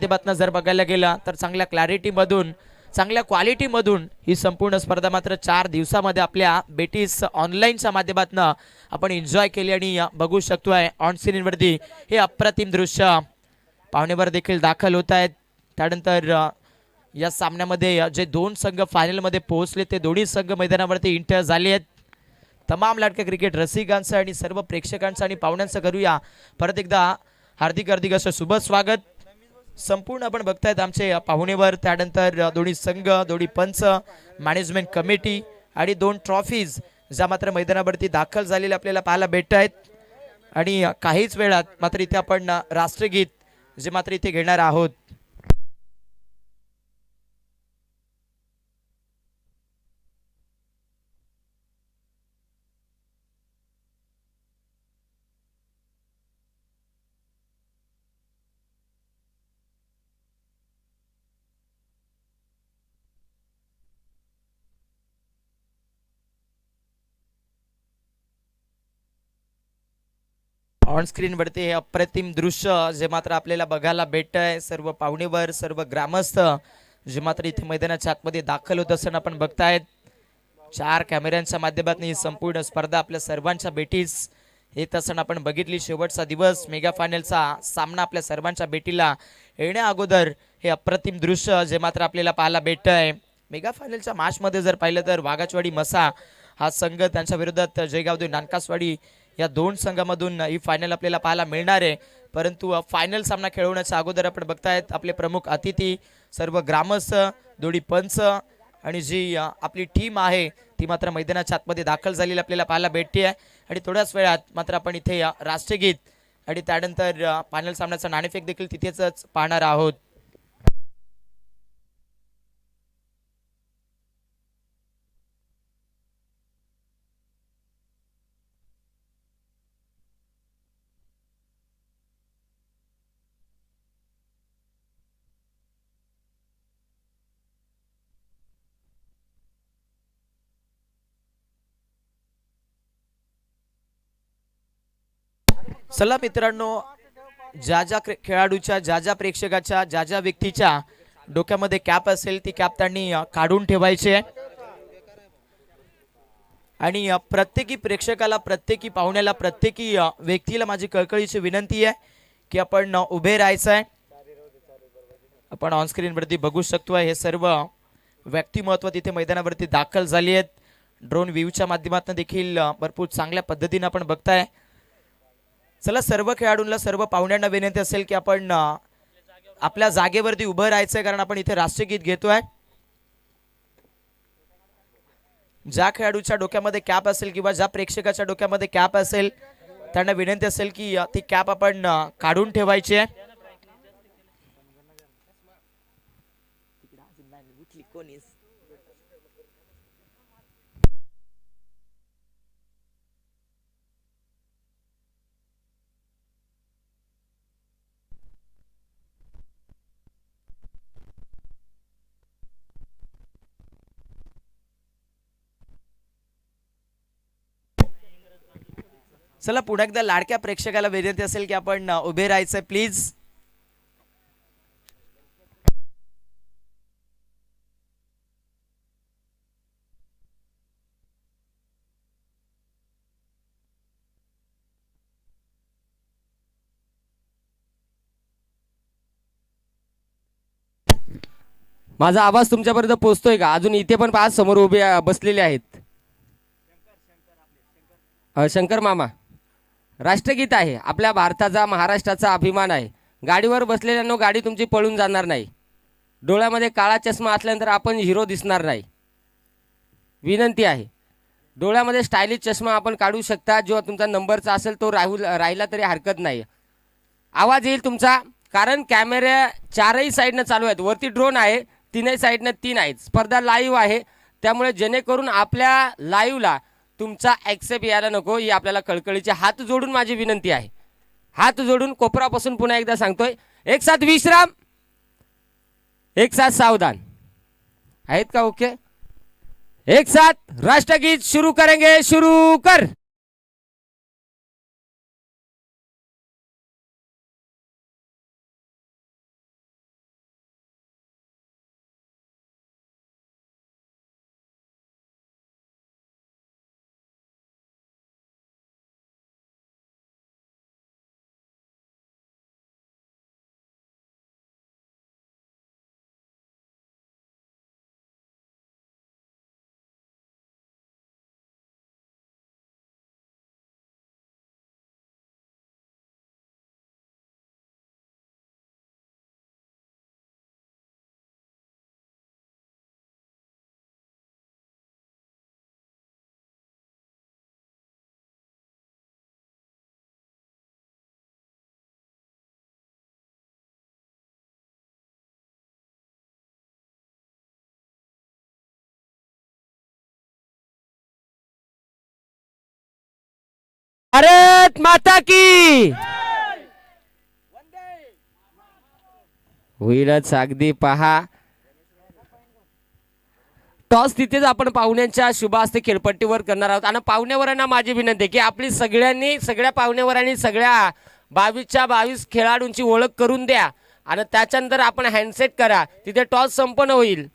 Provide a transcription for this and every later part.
माध्यमातून जर बघायला गेला तर चांगल्या क्लॅरिटीमधून चांगल्या क्वालिटीमधून ही संपूर्ण स्पर्धा मात्र 4 दिवसामध्ये आपल्या बेटीज ऑनलाईनच्या माध्यमातून आपण एन्जॉय केली आणि बघू शकतोय ऑन स्क्रीनवरती हे अप्रतिम दृश्य पाहुणेवर देखील दाखल होत आहेत। त्यानंतर या सामन्यामध्ये जे दोन संघ फायनलमध्ये पोहोचले ते दोन्ही संघ मैदानावरती एंटर झाले आहेत। तमाम लाडक्या क्रिकेट रसिकांचं आणि सर्व प्रेक्षकांचं आणि पाहुण्यांचं करूया परत एकदा हार्दिक हार्दिक असं शुभ स्वागत। संपूर्ण आपण बघतायत आमचे पाहुणेवर, त्यानंतर दोन्ही संघ, दोन्ही पंच, मॅनेजमेंट कमिटी आणि दोन ट्रॉफीज ज्या मात्र मैदानावरती दाखल झालेले आपल्याला पाहायला भेटत आहेत। आणि काहीच वेळात मात्र इथे आपण राष्ट्रगीत जे मात्र इथे घेणार आहोत। ऑन स्क्रीन वरती हे अप्रतिम दृश्य जे मात्र आपल्याला बघायला भेटत आहे। सर्व पाहुणेवर, सर्व ग्रामस्थ जे मात्र इथे मैदानाच्या आतमध्ये दाखल होत असताना आपण बघतायत। 4 कॅमेऱ्यांच्या माध्यमातून ही संपूर्ण स्पर्धा आपल्या सर्वांच्या भेटीस येत असताना आपण बघितली। शेवटचा दिवस मेगा फायनलचा सामना आपल्या सर्वांच्या भेटीला येण्या अगोदर हे अप्रतिम दृश्य जे मात्र आपल्याला पाहायला भेटत आहे। मेगा फायनलच्या मॅचमध्ये जर पाहिलं तर वाघाचवाडी मसा हा संघ, त्यांच्या विरोधात जयगाव नानकासवाडी या दोन संघामधून ही फायनल आपल्याला पाहायला मिळणार आहे। परंतु फायनल सामना खेळवण्याच्या अगोदर आपण बघतायत आपले प्रमुख अतिथी, सर्व ग्रामस्थ, दोन्ही पंच आणि जी आपली टीम आहे ती मात्र मैदानाच्या आतमध्ये दाखल झालेली आपल्याला पाहायला भेटते आहे। आणि थोड्याच वेळात मात्र आपण इथे राष्ट्रगीत आणि त्यानंतर फायनल सामन्याचा नाणेफेक देखील तिथेच पाहणार आहोत। चला मित्रांनो, ज्या ज्या खेळाडूच्या, ज्या ज्या प्रेक्षकाच्या, ज्या ज्या व्यक्तीच्या डोक्यामध्ये कॅप असेल ती कॅप त्यांनी काढून ठेवायची आहे। आणि प्रत्येकी प्रेक्षकाला, प्रत्येकी पाहुण्याला, प्रत्येकी व्यक्तीला माझी कळकळीची विनंती आहे की आपण उभे राहायचं आहे। आपण ऑन स्क्रीन वरती बघू शकतोय हे सर्व व्यक्तिमत्व तिथे मैदानावरती दाखल झाली आहेत। ड्रोन व्ह्यूच्या माध्यमातून देखील भरपूर चांगल्या पद्धतीने आपण बघताय। चला, सर्व खेळाडूंना, सर्व पाहुण्यांना विनंती असेल की आपण आपल्या जागेवरती उभं राहायचंय, कारण आपण इथे राष्ट्रगीत घेतोय। ज्या खेळाडूच्या डोक्यामध्ये कॅप असेल किंवा ज्या प्रेक्षकाच्या डोक्यामध्ये कॅप असेल त्यांना विनंती असेल की ती कॅप आपण काढून ठेवायची आहे। चला, पुन्हा एकदा लाडक्या प्रेक्षकाला विनंती असेल की आपण उभे राहायचंय प्लीज। माझा आवाज तुमच्यापर्यंत पोहोचतोय का? अजून इथे पण 5 समोर उभे बसलेले आहेत। शंकर मामा, राष्ट्रगीत आहे, आपल्या भारताचा, महाराष्ट्राचा अभिमान आहे। गाडीवर बसलेल्यांनो, गाडी तुमची पळून जाणार नाही। डोळ्यामध्ये काळा चष्मा असल्यानंतर आपण हिरो दिसणार नाही, विनंती आहे। डोळ्यामध्ये स्टायलिश चष्मा आपण काढू शकता, जो तुमचा नंबरचा असेल तो राहिला तरी हरकत नाही। आवाज येईल तुमचा, कारण कॅमेरे 4ही साईडनं चालू आहेत। वरती ड्रोन आहे, 3ही साईडनं 3 आहेत। स्पर्धा लाईव्ह आहे, त्यामुळे जेणेकरून आपल्या लाईव्हला तुमचा ॲक्सेप्ट यायला नको, ही आपल्याला कळकळीची हात जोडून माझी विनंती आहे। हात जोडून कोपरापासून पुन्हा एकदा सांगतोय, एक साथ विश्राम, एक साथ सावधान आहेत का? ओके, एक साथ राष्ट्रगीत शुरू करेंगे, शुरू कर। भारत माता की होईलच अगदी पहा. टॉस तिथेच आपण पाहुण्यांच्या शुभ हस्ते खेळपट्टीवर करणार आहोत. आणि पाहुण्यावरांना माझी विनंती आहे की आपली सगळ्या पाहुण्यावरांनी सगळ्या 22च्या 22 खेळाडूंची ओळख करून द्या आणि त्याच्यानंतर आपण हँडसेट करा. तिथे टॉस संपन्न होईल.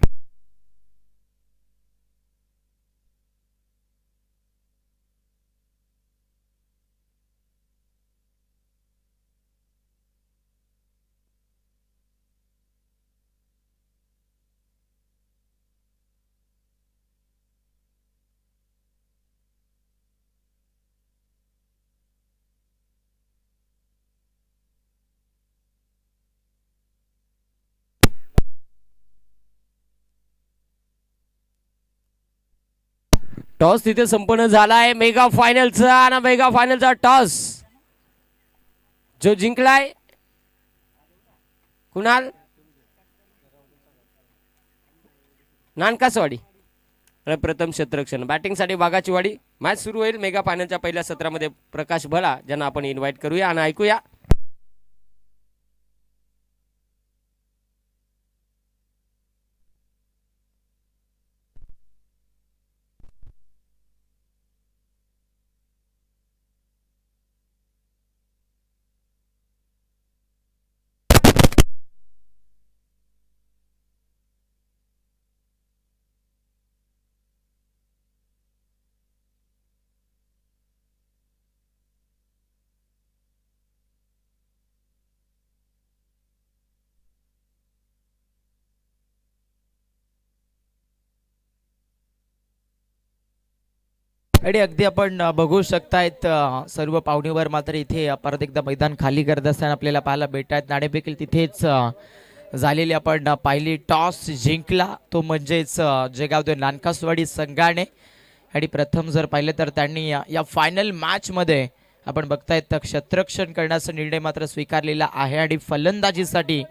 टॉस तिथे संपन्न झाला आहे मेगा फायनलचा. आणि मेगा फायनलचा टॉस जो जिंकलाय कुणाल नानकासवाडी. प्रथम क्षेत्ररक्षण बॅटिंगसाठी वाघाची वाडी. मॅच सुरू होईल मेगा फायनलच्या पहिल्या सत्रामध्ये. प्रकाश भळा ज्यांना आपण इन्व्हाइट करूया आणि ऐकूया. आणि अगदी आपण बघू शकतायत सर्व पाहुणेवर मात्र इथे परत एकदा मैदान खाली करत असताना आपल्याला पाहायला भेटत आहेत. नाणेफेकील तिथेच झालेली आपण पाहिली. टॉस जिंकला तो म्हणजेच जयगाव नानकासवाडी संघाने. आणि प्रथम जर पाहिलं तर त्यांनी या फायनल मॅचमध्ये आपण बघतायत क्षेत्ररक्षण करण्याचा निर्णय मात्र स्वीकारलेला आहे. आणि फलंदाजीसाठी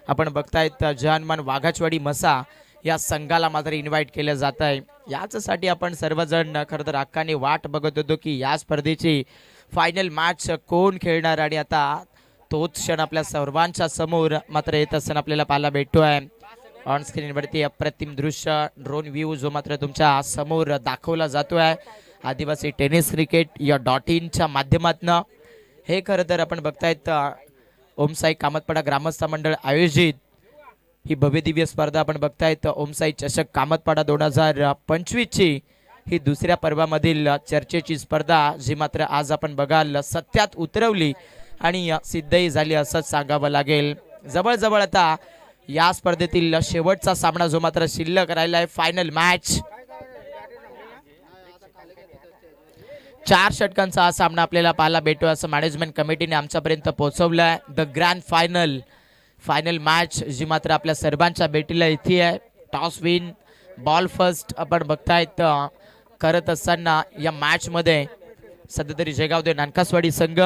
आपण बघतायत जहानमान वाघाचवाडी मसा या संघाला मात्र इन्व्हाइट केलं जात आहे. याचसाठी आपण सर्वजण खरं तर हक्काने वाट बघत होतो की या स्पर्धेची फायनल मॅच कोण खेळणार. आणि आता तोच क्षण आपल्या सर्वांच्या समोर मात्र येत असताना आपल्याला पाहायला भेटतोय. ऑन स्क्रीनवरती अप्रतिम दृश्य ड्रोन व्ह्यू जो मात्र तुमच्या समोर दाखवला जातोय आदिवासी टेनिस क्रिकेट या .in माध्यमातून. हे खरं तर आपण बघतायत ओमसाई कामतपाडा ग्रामस्थ मंडळ आयोजित ही भव्यदिव्य स्पर्धा आपण बघतायत. ओमसाई चषक कामतपाडा 2025 ची ही दुसऱ्या पर्वामधील चर्चेची स्पर्धा जी मात्र आज आपण बघाल सत्यात उतरवली आणि सिद्धही झाली असंच सांगावं लागेल. जवळजवळ आता या स्पर्धेतील शेवटचा सामना जो मात्र शिल्लक राहिला आहे फायनल मॅच. 4 षटकांचा हा सामना आपल्याला पाहायला भेटतो असं मॅनेजमेंट कमिटीने आमच्यापर्यंत पोहोचवलं आहे. द ग्रँड फायनल मॅच जी मात्र आपल्या सर्वांच्या भेटीला इथे आहे. टॉस विन बॉल फर्स्ट आपण बघतायत करत असताना या मॅच मध्ये सध्या तरी जयगाव नानकासवाडी संघ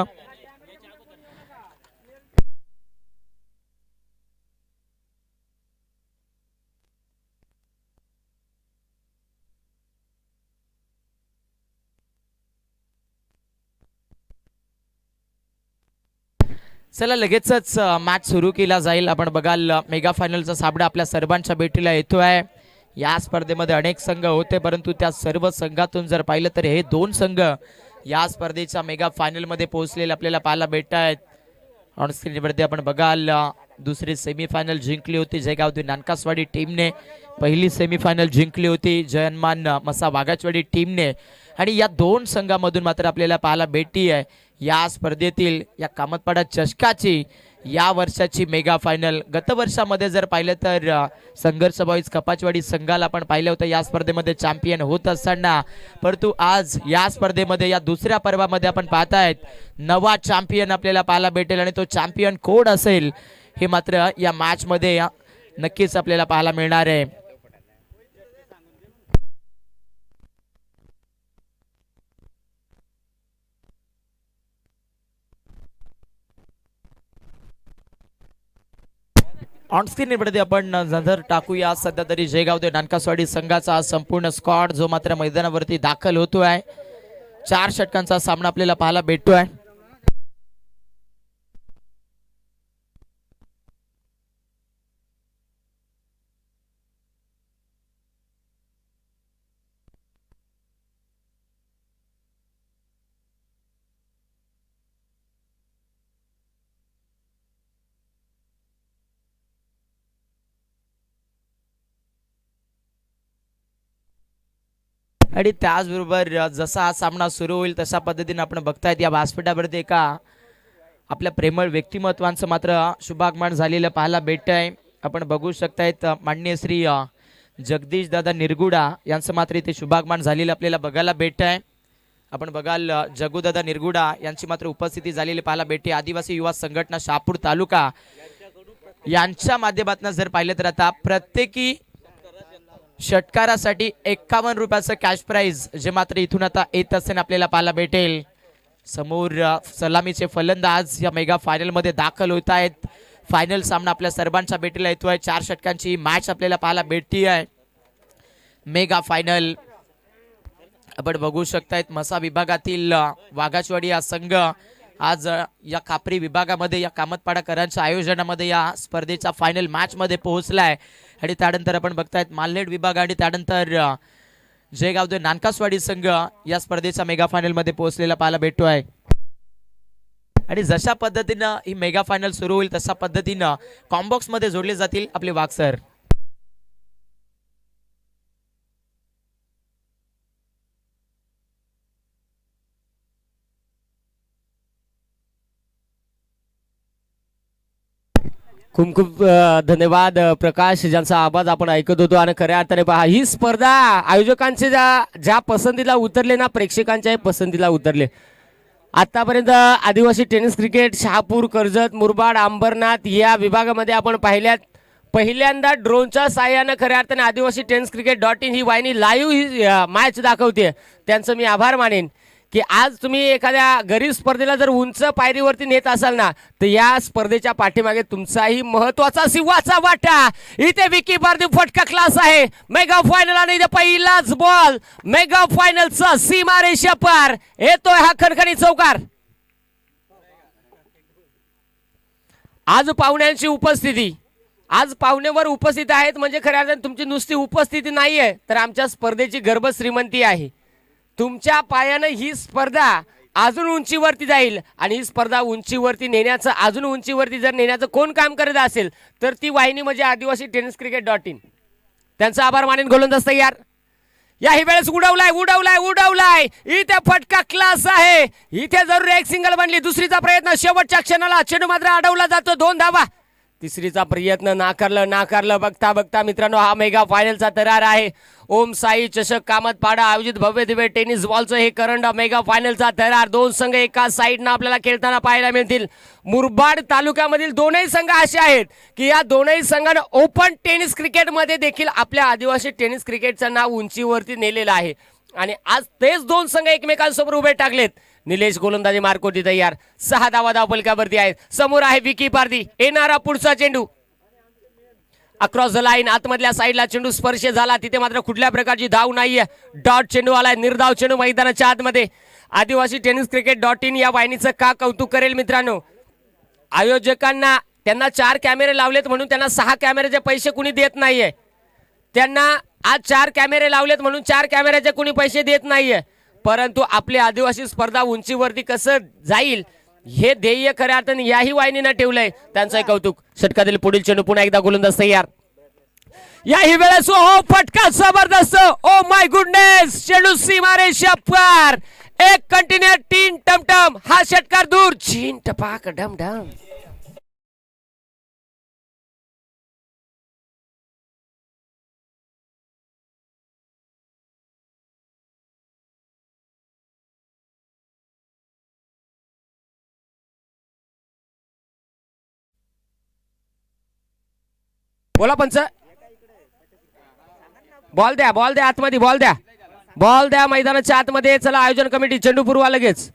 चला लगेचच मॅच सुरू केला जाईल. आपण बघाल मेगा फायनलचा सामना आपल्या सर्वांच्या भेटीला येतोय. या स्पर्धेमध्ये अनेक संघ होते परंतु त्या सर्व संघातून जर पाहिलं तर हे 2 संघ या स्पर्धेच्या मेगा फायनल मध्ये पोहोचलेले आपल्याला पाहायला भेटत आहेत. ऑन स्क्रीनवरती आपण बघाल दुसरी सेमीफायनल जिंकली होती जयगाव नानकासवाडी टीमने. पहिली सेमीफायनल जिंकली होती जयनमान मसा वाघाचवाडी टीमने. आणि या 2 संघामधून मात्र आपल्याला पाहायला भेटती आहे या स्पर्धेतील या कामतपाडा चषकाची या वर्षाची मेगा फायनल. गत वर्षामध्ये जर पाहिलं तर संघर्ष बॉईज कपाचवाडी संघाला आपण पाहिलं होतं या स्पर्धेमध्ये चॅम्पियन होत असताना. परंतु आज या स्पर्धेमध्ये या दुसऱ्या पर्वामध्ये आपण पाहतायत नवा चॅम्पियन आपल्याला पाहायला भेटेल. आणि तो चॅम्पियन कोण असेल हे मात्र या मॅच मध्ये नक्कीच आपल्याला पाहायला मिळणार आहे. ऑनस्क्रीनवरती आपण नजर टाकूया सध्या तरी जयगाव नानकासवाडी संघाचा संपूर्ण स्क्वॉड जो मात्र मैदानावरती दाखल होतो आहे. 4 षटकांचा सामना आपल्याला पाहायला भेटतोय. आणि त्याचबरोबर जसा हा सामना सुरू होईल तशा पद्धतीने आपण बघतायत या व्यासपीठावरती एका आपल्या प्रेमळ व्यक्तिमत्वांचं मात्र शुभागमन झालेलं पाहायला भेटत आहे. आपण बघू शकतायत माननीय श्री जगदीश दादा निरगुडा यांचं मात्र इथे शुभागमन झालेलं आपल्याला बघायला भेटत आहे. आपण बघाल जगूदादा निरगुडा यांची मात्र उपस्थिती झालेली पाहायला भेटते. आदिवासी युवा संघटना शहापूर तालुका यांच्या माध्यमातून जर पाहिलं तर आता प्रत्येकी षटकारासाठी 51 रुपयाचं कॅश प्राइज जे मात्र इथून आता येत असताना आपल्याला पाहायला भेटेल. समोर सलामीचे फलंदाज या मेगा फायनल मध्ये दाखल होत आहेत. फायनल सामना आपल्या सर्वांच्या भेटीला येतोय. 4 षटकांची मॅच आपल्याला पाहायला भेटती आहे. मेगा फायनल आपण बघू शकतायत मसा विभागातील वाघाचवाडी हा संघ आज या खापरी विभागामध्ये या कामतपाडाकरांच्या आयोजनामध्ये या स्पर्धेच्या फायनल मॅच मध्ये पोहोचलाय. आणि त्यानंतर आपण बघतायत मालनेड विभाग आणि त्यानंतर जयगाव नानकासवाडी संघ या स्पर्धेच्या मेगा फायनल मध्ये पोहोचलेला पाहायला भेटतोय. आणि जशा पद्धतीनं ही मेगा फायनल सुरू होईल तशा पद्धतीनं कॉम्बॉक्स मध्ये जोडले जातील आपले वाघ सर. खूप खूप धन्यवाद प्रकाश, ज्यांचा आवाज आपण ऐकत होतो. आणि खऱ्या अर्थाने पहा, ही स्पर्धा आयोजकांचे ज्या पसंतीला उतरले ना, प्रेक्षकांच्या पसंतीला उतरले. आतापर्यंत आदिवासी टेनिस क्रिकेट शहापूर, कर्जत, मुरबाड, अंबरनाथ या विभागामध्ये आपण पहिल्यांदा ड्रोनच्या साहाय्यानं खऱ्या अर्थाने आदिवासी टेनिस क्रिकेट.in ही वाहिनी लाईव्ह ही मॅच दाखवते. त्यांचं मी आभार मानेन की आज तुम्ही एखाद्या गरीब स्पर्धेला जर उंच पायरीवरती नेत असाल ना, तर या स्पर्धेच्या पाठीमागे तुमचाही महत्वाचा सिंहाचा वाटा. इथे विकी पारदी फटका क्लास आहे. मेगा फायनल आणि इथे पहिलाच बॉल मेगा फायनलचा सीमारेषा पार येतोय हा खणखणी चौकार. आज पाहुण्यांची उपस्थिती, आज पाहुणेवर उपस्थित आहेत म्हणजे खऱ्या अर्थाने तुमची नुसती उपस्थिती नाहीये, तर आमच्या स्पर्धेची गर्भ श्रीमंती आहे. तुमच्या पायानं ही स्पर्धा अजून उंचीवरती जाईल. आणि ही स्पर्धा उंचीवरती नेण्याचं, अजून उंचीवरती जर नेण्याचं कोण काम करत असेल तर ती वाहिनी म्हणजे आदिवासी टेनिस क्रिकेट.in. त्यांचा आभार मानेन गोलंदाज तयार. याही वेळेस उडवलाय. इथे फटका क्लास आहे. इथे जरूर एक सिंगल बनली. दुसरीचा प्रयत्न शेवटच्या क्षणाला चेंडू मात्र अडवला जातो. 2 धावा. तिसरीचा प्रयत्न नाकारलं. बघता मित्रांनो, हा मेगा फायनलचा तरार आहे. ओम साई चषक कामतपाडा आयोजित भव्य दिव्य टेनिस बॉलचं हे करंड मेगा फायनलचा तरार. 2 संघ एका साईडनं आपल्याला खेळताना पाहायला मिळतील. मुरबाड तालुक्यामधील दोनही संघ असे आहेत की या दोनही संघानं ओपन टेनिस क्रिकेटमध्ये देखील आपल्या आदिवासी टेनिस क्रिकेटचं नाव उंचीवरती नेलेलं आहे. आणि आज तेच 2 संघ एकमेकांसमोर उभे टाकलेत. निलेश गोलंदाजी मार्कोटी तयार. 6 धावा धावपलकावरती आहेत. समोर आहे विकी पारदी. येणारा पुढचा चेंडू अक्रॉस द लाईन. आतमधल्या साईडला चेंडू स्पर्श झाला. तिथे मात्र कुठल्या प्रकारची धाव नाहीये. डॉट चेंडू आलाय. निर्धाव चेंडू मैदानाच्या आतमध्ये. आदिवासी टेनिस क्रिकेट.in या वाहिनीचं का कौतुक करेल मित्रांनो. आयोजकांना त्यांना 4 कॅमेरे लावलेत म्हणून त्यांना 6 कॅमेऱ्याचे पैसे कुणी देत नाहीये. त्यांना आज 4 कॅमेरे लावलेत म्हणून 4 कॅमेऱ्याचे कुणी पैसे देत नाहीये. परंतु आपली आदिवासी स्पर्धा उंचीवरती कसं जाईल हे ध्येय खऱ्या अर्थाने याही वाहिनीनं ठेवलंय. त्यांचं कौतुक. षटकातील पुढील चेंडू पुन्हा एकदा गोलंदाज तयार. याही वेळेस फटका जबरदस्त. Oh my goodness. चेंडू सीमारेषा पार. एक कंटिन्यू 3 टमटम. हा षटकार दूर. चीन टपाक डमडम. बोला पंच. बॉल द्या आतमध्ये. बॉल द्या मैदानाच्या आतमध्ये. चला आयोजन कमिटी चेंडू पुरवा लगेच.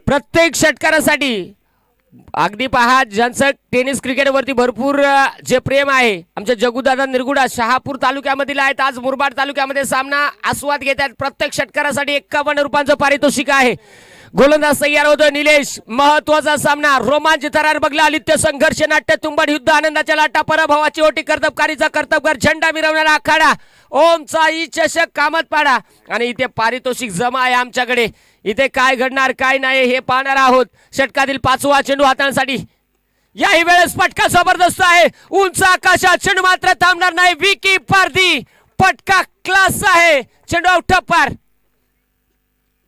प्रत्येक षटकारासाठी अगदी पहा ज्यांचं टेनिस क्रिकेटवरती भरपूर जे प्रेम आहे आमच्या जगुदादा निरगुडा शहापूर तालुक्यामधील आहेत. आज मुरबाड तालुक्यामध्ये सामना आस्वाद घेत आहेत. प्रत्येक षटकारासाठी 51 रुपयांचं पारितोषिक आहे. गोलंदाज तयार होतोय निलेश. महत्वाचा सामना रोमांच थरार बघला. आलित्य संघर्ष नाट्य तुंबड युद्ध आनंदाच्या लाटा पराभवाची ओटी कर्तबकारीचा कर्तबगार झेंडा मिरवणारा आखाडा ओमचा ई चषक कामात पाडा. आणि इथे पारितोषिक जमा आहे आमच्याकडे. इथे काय घडणार काय नाही हे पाहणार आहोत. षटकातील 5वा चेंडू हाताळण्यासाठी याही वेळेस फटका जबरदस्त आहे. उंच आकाशात चेंडू मात्र थांबणार नाही. विकी पारधी फटका क्लास आहे. चेंडू आउट पार.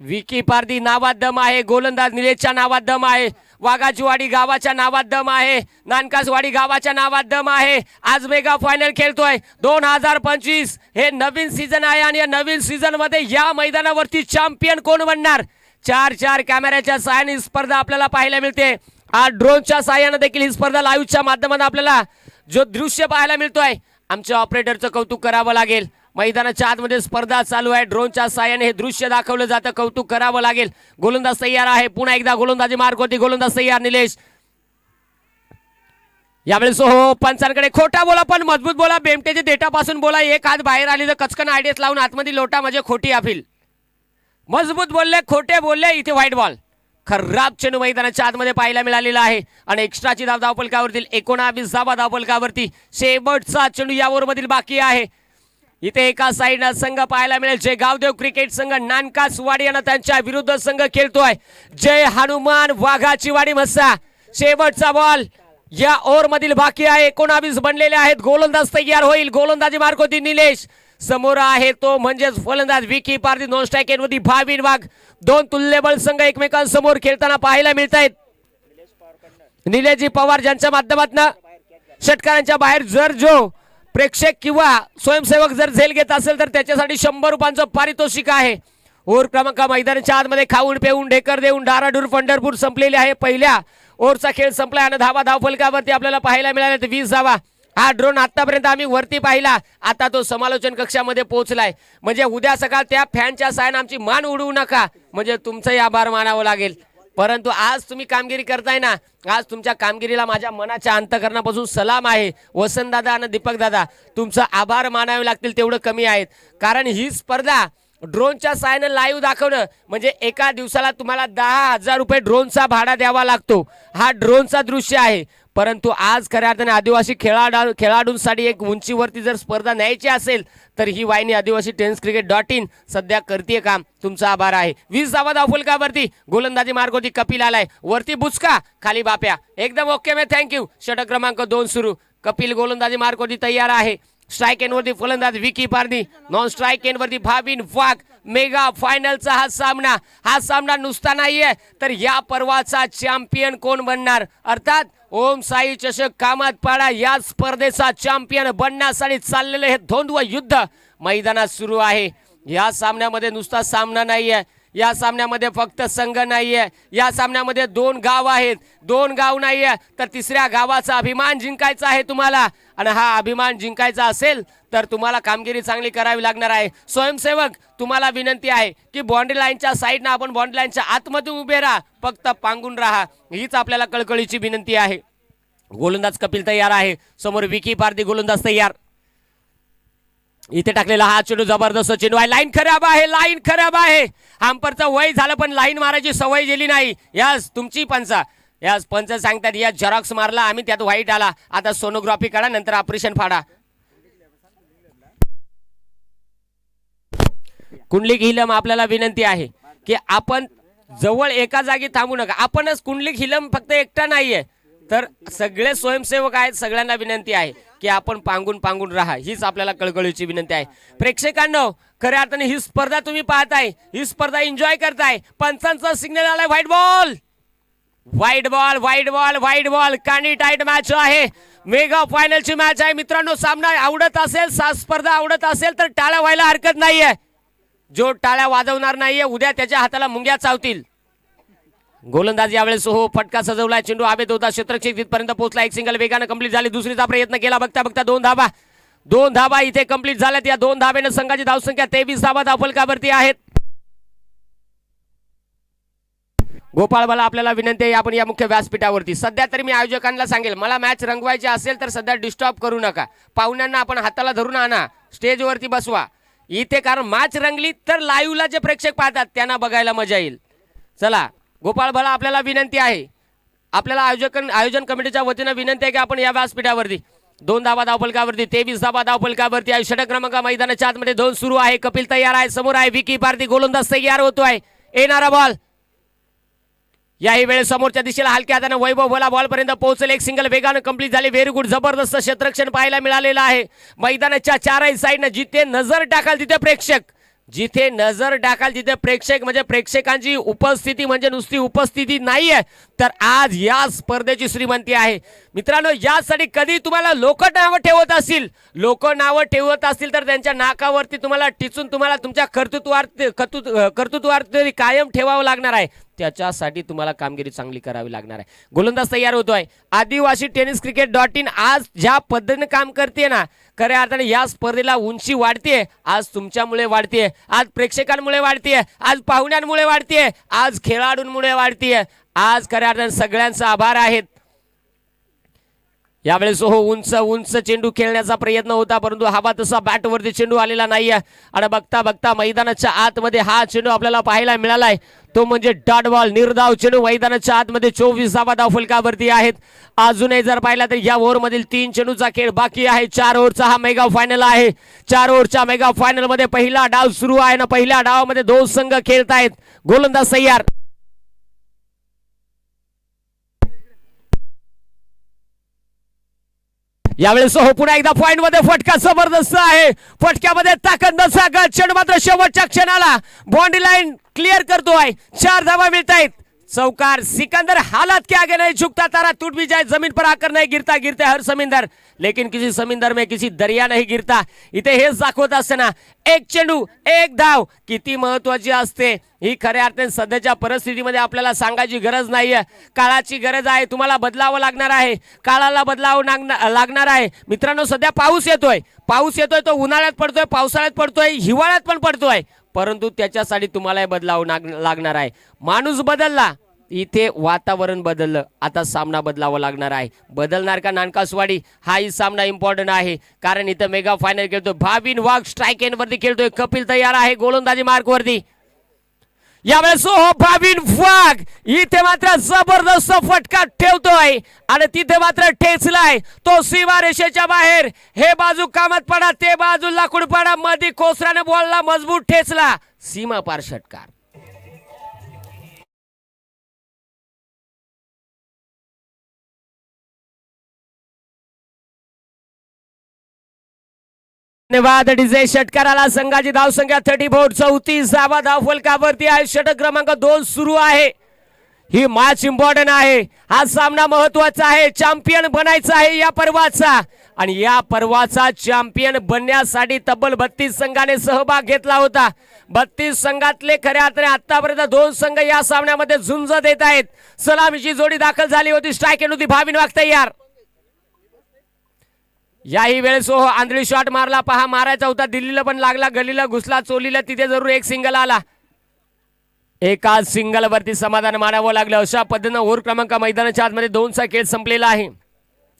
विकी पारधी नावात दम आहे. गोलंदाज निलेशच्या नावात दम आहे. वाघाचीवाडी गावाच्या नावात दम आहे. नानकासवाडी गावाच्या नावात दम आहे. आज मेगा फायनल खेळतोय 2025 हे नवीन सीझन आहे. आणि या नवीन सीझन मध्ये या मैदानावरती चॅम्पियन कोण बनणार. 4 कॅमेऱ्याच्या साहाय्याने ही स्पर्धा आपल्याला पाहायला मिळते. आज ड्रोनच्या साहाय्याने देखील ही स्पर्धा लाईव्हच्या माध्यमातून आपल्याला जो दृश्य पाहायला मिळतोय आमच्या ऑपरेटरचं कौतुक करावं लागेल. मैदानाच्या आतमध्ये स्पर्धा चालू आहे. ड्रोनच्या साहाय्याने हे दृश्य दाखवलं जातं. कौतुक करावं लागेल. गोलंदाज तयार आहे. पुन्हा एकदा गोलंदाजी मार्क होती. गोलंदाज तयार निलेश. यावेळेस हो पंचांकडे खोटा बोला पण मजबूत बोला. बेमटेच्या देठापासून बोला. एक हात बाहेर आली तर कचकन आयडियात लावून आतमध्ये लोटा म्हणजे खोटी अपील. मजबूत बोलले खोटे बोलले इथे व्हाईट बॉल. खराब चेंडू मैदानाच्या आतमध्ये पाहायला मिळालेला आहे. आणि एक्स्ट्राची धाव धावफलकावरती 19 धावा धावफलकावरती. शेवटचा चेंडू या ओव्हरमधील बाकी आहे. इथे एका साईडला संघ पाहायला मिळेल. जय गावदेव क्रिकेट संघ नानकासवाडी यांना त्यांच्या विरुद्ध संघ खेळतोय जय हनुमान वाघाची वाडी मस्सा. शेवटचा बॉल या ओव्हर मधील बाकी आहे. 19 बनलेले आहेत. गोलंदाज तयार होईल. गोलंदाजी मार्क होती निलेश. समोर आहे तो म्हणजेच फलंदाज विकी पारधी. नॉन स्ट्राईक एनवरती भाविन वाघ. 2 तुल्यबळ संघ एकमेकांसमोर खेळताना पाहायला मिळत आहेत. निलेशजी पवार ज्यांच्या माध्यमातून षटकारांच्या बाहेर जर जो प्रेक्षक किंवा स्वयंसेवक जर झेल घेत असेल तर त्याच्यासाठी 100 रुपयांचं पारितोषिक आहे. ओव्हर क्रमांक मैदानाच्या आतमध्ये खाऊन पेऊन ढेकर देऊन डाराडूर पंढरपूर संपलेली आहे. पहिल्या ओव्हरचा खेळ संपला आणि धावा धावफलकावरती आपल्याला पाहायला मिळाले 20 धावा. हा ड्रोन आतापर्यंत आम्ही वरती पाहिला. आता तो समालोचन कक्षामध्ये पोहोचलाय. म्हणजे उद्या सकाळ त्या फॅनच्या सायन आमची मान उडवू नका. म्हणजे तुमचाही आभार मानावं लागेल. परंतु आज तुम्ही कामगिरी करताय ना. आज तुमच्या कामगिरीला माझ्या मनाच्या अंतकरणापासून सलाम आहे. वसंत दादा आणि दीपक दादा तुमचं आभार मानावे लागतील तेवढं कमी आहेत. कारण ही स्पर्धा ड्रोनच्या साहाय्याने लाईव्ह दाखवणं म्हणजे एका दिवसाला तुम्हाला 10,000 रुपये ड्रोनचा भाडा द्यावा लागतो. हा ड्रोनचा दृश्य आहे. परंतु आज खऱ्या अर्थाने आदिवासी खेळाडूंसाठी एक उंचीवरती जर स्पर्धा न्यायची असेल तर ही वाहिनी आदिवासी टेनिस क्रिकेट.in सध्या करते काम. तुमचा आभार आहे. 20 धावा धावफलकावरती गोलंदाजी मार्ग होती. कपिल आलाय वरती. बुचका खाली बाप्या. एकदम ओके मे थँक्यू. षटक क्रमांक 2 सुरू. कपिल गोलंदाजी मार्ग होती तयार आहे. स्ट्राईक एनवरती फलंदाज विकी पारधी. नॉन स्ट्राईक एनवरती भाविन वाघ. मेगा फायनलचा हा सामना नुसता नाहीये तर या पर्वाचा चॅम्पियन कोण बनणार. अर्थात ओम साई चषक कामात पाडा या स्पर्धेचा चॅम्पियन बनण्यासाठी चाललेले हे धोंदव युद्ध मैदानात सुरू आहे. या सामन्यामध्ये नुसता सामना नाहीये. या सामन्यामध्ये फक्त संघ नाहीये. या सामन्यामध्ये 2 गाव आहेत. 2 गाव नाहीये तर 3ऱ्या गावाचा अभिमान जिंकायचा आहे तुम्हाला. आणि हा अभिमान जिंकायचा असेल तर तुम्हाला कामगिरी चांगली करावी लागणार आहे. स्वयंसेवक तुम्हाला विनंती आहे की बाउंड्री लाईनच्या साईडनं आपण बाउंड्री लाईनच्या आतमध्ये उभे राहा. फक्त पांगून राहा. हीच आपल्याला कळकळीची विनंती आहे. गोलंदाज कपिल तयार आहे. समोर विकी पारधी गोलंदाज तयार. इथे टाकलेला हा चेंडू जबरदस्त चेंडू आहे. लाईन खराब आहे. लाईन खराब आहे. हॅम्परचं वय झालं पण लाईन मारायची सवय गेली नाही. यास तुमची पंचा यास पंच सांगतात या झेरॉक्स मारला आम्ही त्यात व्हाईट आला. आता सोनोग्राफी काढा नंतर ऑपरेशन फाडा. कुंडलिक हिलम आपल्याला विनंती आहे की आपण जवळ एका जागी थांबू नका. आपणच कुंडलिक हिलम फक्त एकटा नाहीये तर सगळे स्वयंसेवक आहेत. सगळ्यांना विनंती आहे की आपण पांगून राहा. हीच आपल्याला कळकळीची विनंती आहे. प्रेक्षकांनो खऱ्या अर्थाने ही स्पर्धा तुम्ही पाहताय. ही स्पर्धा एन्जॉय करताय. पंचांचा सिग्नल आलाय. White ball white ball white ball white ball. कानी टाईट मॅच आहे. मेगा फायनलची मॅच आहे मित्रांनो. सामना आवडत असेल स्पर्धा आवडत असेल तर टाळ्या व्हायला हरकत नाहीये. जो टाळ्या वाजवणार नाहीये उद्या त्याच्या हाताला मुंग्या चावतील. गोलंदाज यावेळेस हो फटका सजवलाय. चेंडू हवेत होता. क्षेत्ररक्षक तिथपर्यंत पोहोचला. एक सिंगल वेगाने कंप्लीट झाली. दुसरीचा प्रयत्न केला. बघता बघता 2 धाबा इथे कंप्लीट झाल्यात. या 2 धाब्याने संघाची धावसंख्या 23 धाबा धावफलकावरती आहेत. गोपाळ बाला आपल्याला विनंती आहे आपण या मुख्य व्यासपीठावरती सध्या तरी मी आयोजकांना सांगेल मला मॅच रंगवायची असेल तर सध्या डिस्टर्ब करू नका. पाहुण्यांना आपण हाताला धरून आणा, स्टेजवरती बसवा इथे, कारण मॅच रंगली तर लाईव्हला जे प्रेक्षक पाहतात त्यांना बघायला मजा येईल. चला गोपाळ बाला आपल्याला विनंती आहे, आपल्याला आयोजन कमिटीच्या वतीनं विनंती आहे की आपण या व्यासपीठावरती 2 धावा धावफलकावरती 23 धावा धावफलकावरती आहे. षटक क्रमांक मैदानाच्या आतमध्ये 2 सुरू आहे. कपिल तयार आहे, समोर आहे विकी पारधी, गोलंदाज तयार होतोय. येणारा बॉल याही वेळेस समोरच्या दिशेला हलक्या हाताने वैभव बोला बॉल पर्यंत पोहोचले. एक सिंगल वेगानं कंप्लीट झाले. व्हेरी गुड, जबरदस्त क्षेत्ररक्षण पाहायला मिळालेलं आहे. मैदानाच्या चारही साईडनं जिथे नजर टाकाल तिथे प्रेक्षक, जिथे नजर टाकाल तिथे प्रेक्षक, म्हणजे प्रेक्षकांची उपस्थिती म्हणजे नुसती उपस्थिती नाहीये तर आज या स्पर्धेची श्रीमंती आहे. मित्रांनो यासाठी कधी तुम्हाला लोक नावं ठेवत असतील तर त्यांच्या नाकावरती तुम्हाला टिचून तुम्हाला तुमच्या कर्तृत्वावरती कायम ठेवावं लागणार आहे. त्याच्यासाठी तुम्हाला कामगिरी चांगली करावी लागणार आहे. गोलंदाज तयार होतोय. आदिवासी टेनिस क्रिकेट.in आज ज्या पद्धतीने काम करते ना, खऱ्या अर्थाने या स्पर्धेला उंची वाढते. आज तुमच्यामुळे वाढते, आज प्रेक्षकांमुळे वाढते, आज पाहुण्यांमुळे वाढते, आज खेळाडूंमुळे वाढते. आज खऱ्या अर्थाने सगळ्यांचा आभार आहेत. यावेळेस उंच उंच चेंडू खेळण्याचा प्रयत्न होता परंतु हवा तसा बॅटवरती चेंडू आलेला नाहीये. आणि बघता बघता मैदानाच्या आतमध्ये हा चेंडू आपल्याला पाहायला मिळालाय, तो म्हणजे डॉट बॉल, निर्धाव चेंडू. मैदानाच्या आतमध्ये 24 धावा धावफलकावरती आहेत. अजूनही जर पाहिला तर या ओव्हरमधील 3 चेंडूचा खेळ बाकी आहे. 4 ओव्हरचा हा मेगा फायनल आहे. 4 ओव्हरच्या मेगा फायनल मध्ये पहिला डाव सुरू आहे ना, पहिल्या डावामध्ये 2 संघ खेळतायत. गोलंदाज तयार. यावेळेस पुन्हा एकदा पॉइंट मध्ये फटका जबरदस्त आहे. फटक्यामध्ये ताकद नसागत, चेंडू मात्र शेवटच्या क्षणाला बाउंड्री लाईन क्लिअर करतोय. 4 धावा मिळत आहेत. चौकार. सिकंदर हालात के आगे नहीं झुकता, तारा टूट भी जाए जमीन पर आकर नहीं गिरता, गिरते हर समिंदर लेकिन किसी समिंदर में किसी दर्या नहीं गिरता. इथे हेच दाखवत असताना एक चेंडू एक धाव किती महत्वाची असते ही खऱ्या अर्थाने सध्याच्या परिस्थितीमध्ये आपल्याला सांगायची गरज नाहीये. काळाची गरज आहे, तुम्हाला बदलावं लागणार आहे, काळाला बदलावं लागणार आहे. मित्रांनो सध्या पाऊस येतोय तो उन्हाळ्यात पडतोय, पावसाळ्यात पडतोय, हिवाळ्यात पण पडतोय, परंतु त्याच्यासाठी तुम्हाला बदलावं लागणार आहे. माणूस बदलला, इथे वातावरण बदललं, आता सामना बदलावा लागणार आहे. बदलणार का नानकासवाडी हाही सामना इम्पॉर्टंट आहे, कारण इथं मेगा फायनल खेळतोय. भाविन वाघ स्ट्राईक एंड वरती खेळतोय. कपिल तयार आहे गोलंदाजी मार्क वरती. यावेळेस भाविन वाघ इथे मात्र जबरदस्त फटका ठेवतोय आणि तिथे मात्र ठेचलाय तो सीमा रेषेच्या बाहेर. हे बाजू कामात पडा, ते बाजू लाकूड पडा, मध्ये कोसराने बॉलला मजबूत ठेचला, सीमा पार षटकार. धन्यवाद डीजे षटकाराला. संघाची धावसंख्या 34, 34 धावा धावफलकावरती आहे. षटक क्रमांक 2 सुरू आहे. ही मॅच इम्पॉर्टंट आहे, हा सामना महत्वाचा आहे. चॅम्पियन बनायचा आहे या पर्वाचा, आणि या पर्वाचा चॅम्पियन बनण्यासाठी तब्बल 32 संघाने सहभाग घेतला होता. 32 संघातले खऱ्या अर्थाने आतापर्यंत 2 संघ या सामन्यामध्ये झुंज देत आहेत. सलामीची जोडी दाखल झाली होती, स्ट्राईक एंड होती. भाविन वाघ तयार. याही वेळेस आंधळी शॉट मारला, पहा मारायचा होता, दिल्लीला पण लागला, गलीला घुसला, चोलीला तिथे जरूर एक सिंगल आला. एकाच सिंगल वरती समाधान मानावं लागलं. अशा पद्धतीनं ओव्हर क्रमांक मैदानाच्या आतमध्ये 2चा खेळ संपलेला आहे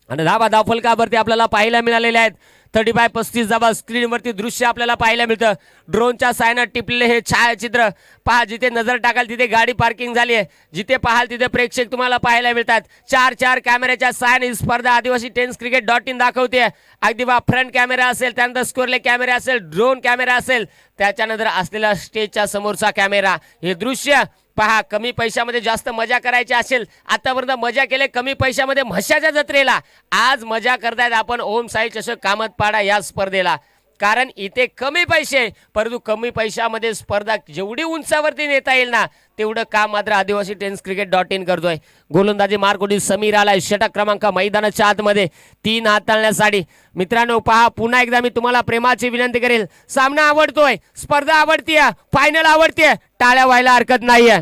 आणि धावा धावफलकावरती आपल्याला पाहायला मिळालेले आहेत. 35-35 धावा स्क्रीनवरती दृश्य आपल्याला पाहायला मिळतं. ड्रोनच्या साहाय्यानं टिपलेले हे छायाचित्र पहा. जिथे नजर टाकाल तिथे गाडी पार्किंग झाली आहे, जिथे पाहाल तिथे प्रेक्षक तुम्हाला पाहायला मिळतात. 4 कॅमेऱ्याच्या साहाय्याने ही स्पर्धा आदिवासी टेनिस क्रिकेट.in दाखवते. अगदी बा फ्रंट कॅमेरा असेल, त्यानंतर स्कोरले कॅमेरा असेल, ड्रोन कॅमेरा असेल, त्याच्यानंतर असलेला स्टेजच्या समोरचा कॅमेरा. हे दृश्य पहा. कमी पैशामध्ये जास्त मजा करायची असेल, आतापर्यंत मजा केले कमी पैशामध्ये म्हशाच्या जत्रेला, आज मजा करतायत आपण ओम साई चषक कामत पाडा या स्पर्धेला. कारण इथे कमी पैसे, परंतु कमी पैशामध्ये स्पर्धा जेवढी उंचावरती नेता येईल ना तेवढं काम मात्र आदिवासी टेनिस क्रिकेट.in करतोय. गोलंदाजी मार्कोडी समीर आलाय. षटक क्रमांक मैदानाच्या आतमध्ये 3 हाताळण्यासाठी. मित्रांनो पहा, पुन्हा एकदा मी तुम्हाला प्रेमाची विनंती करेल, सामना आवडतोय, स्पर्धा आवडतीये, फायनल आवडतीये, टाळ्या व्हायला हरकत नाहीये.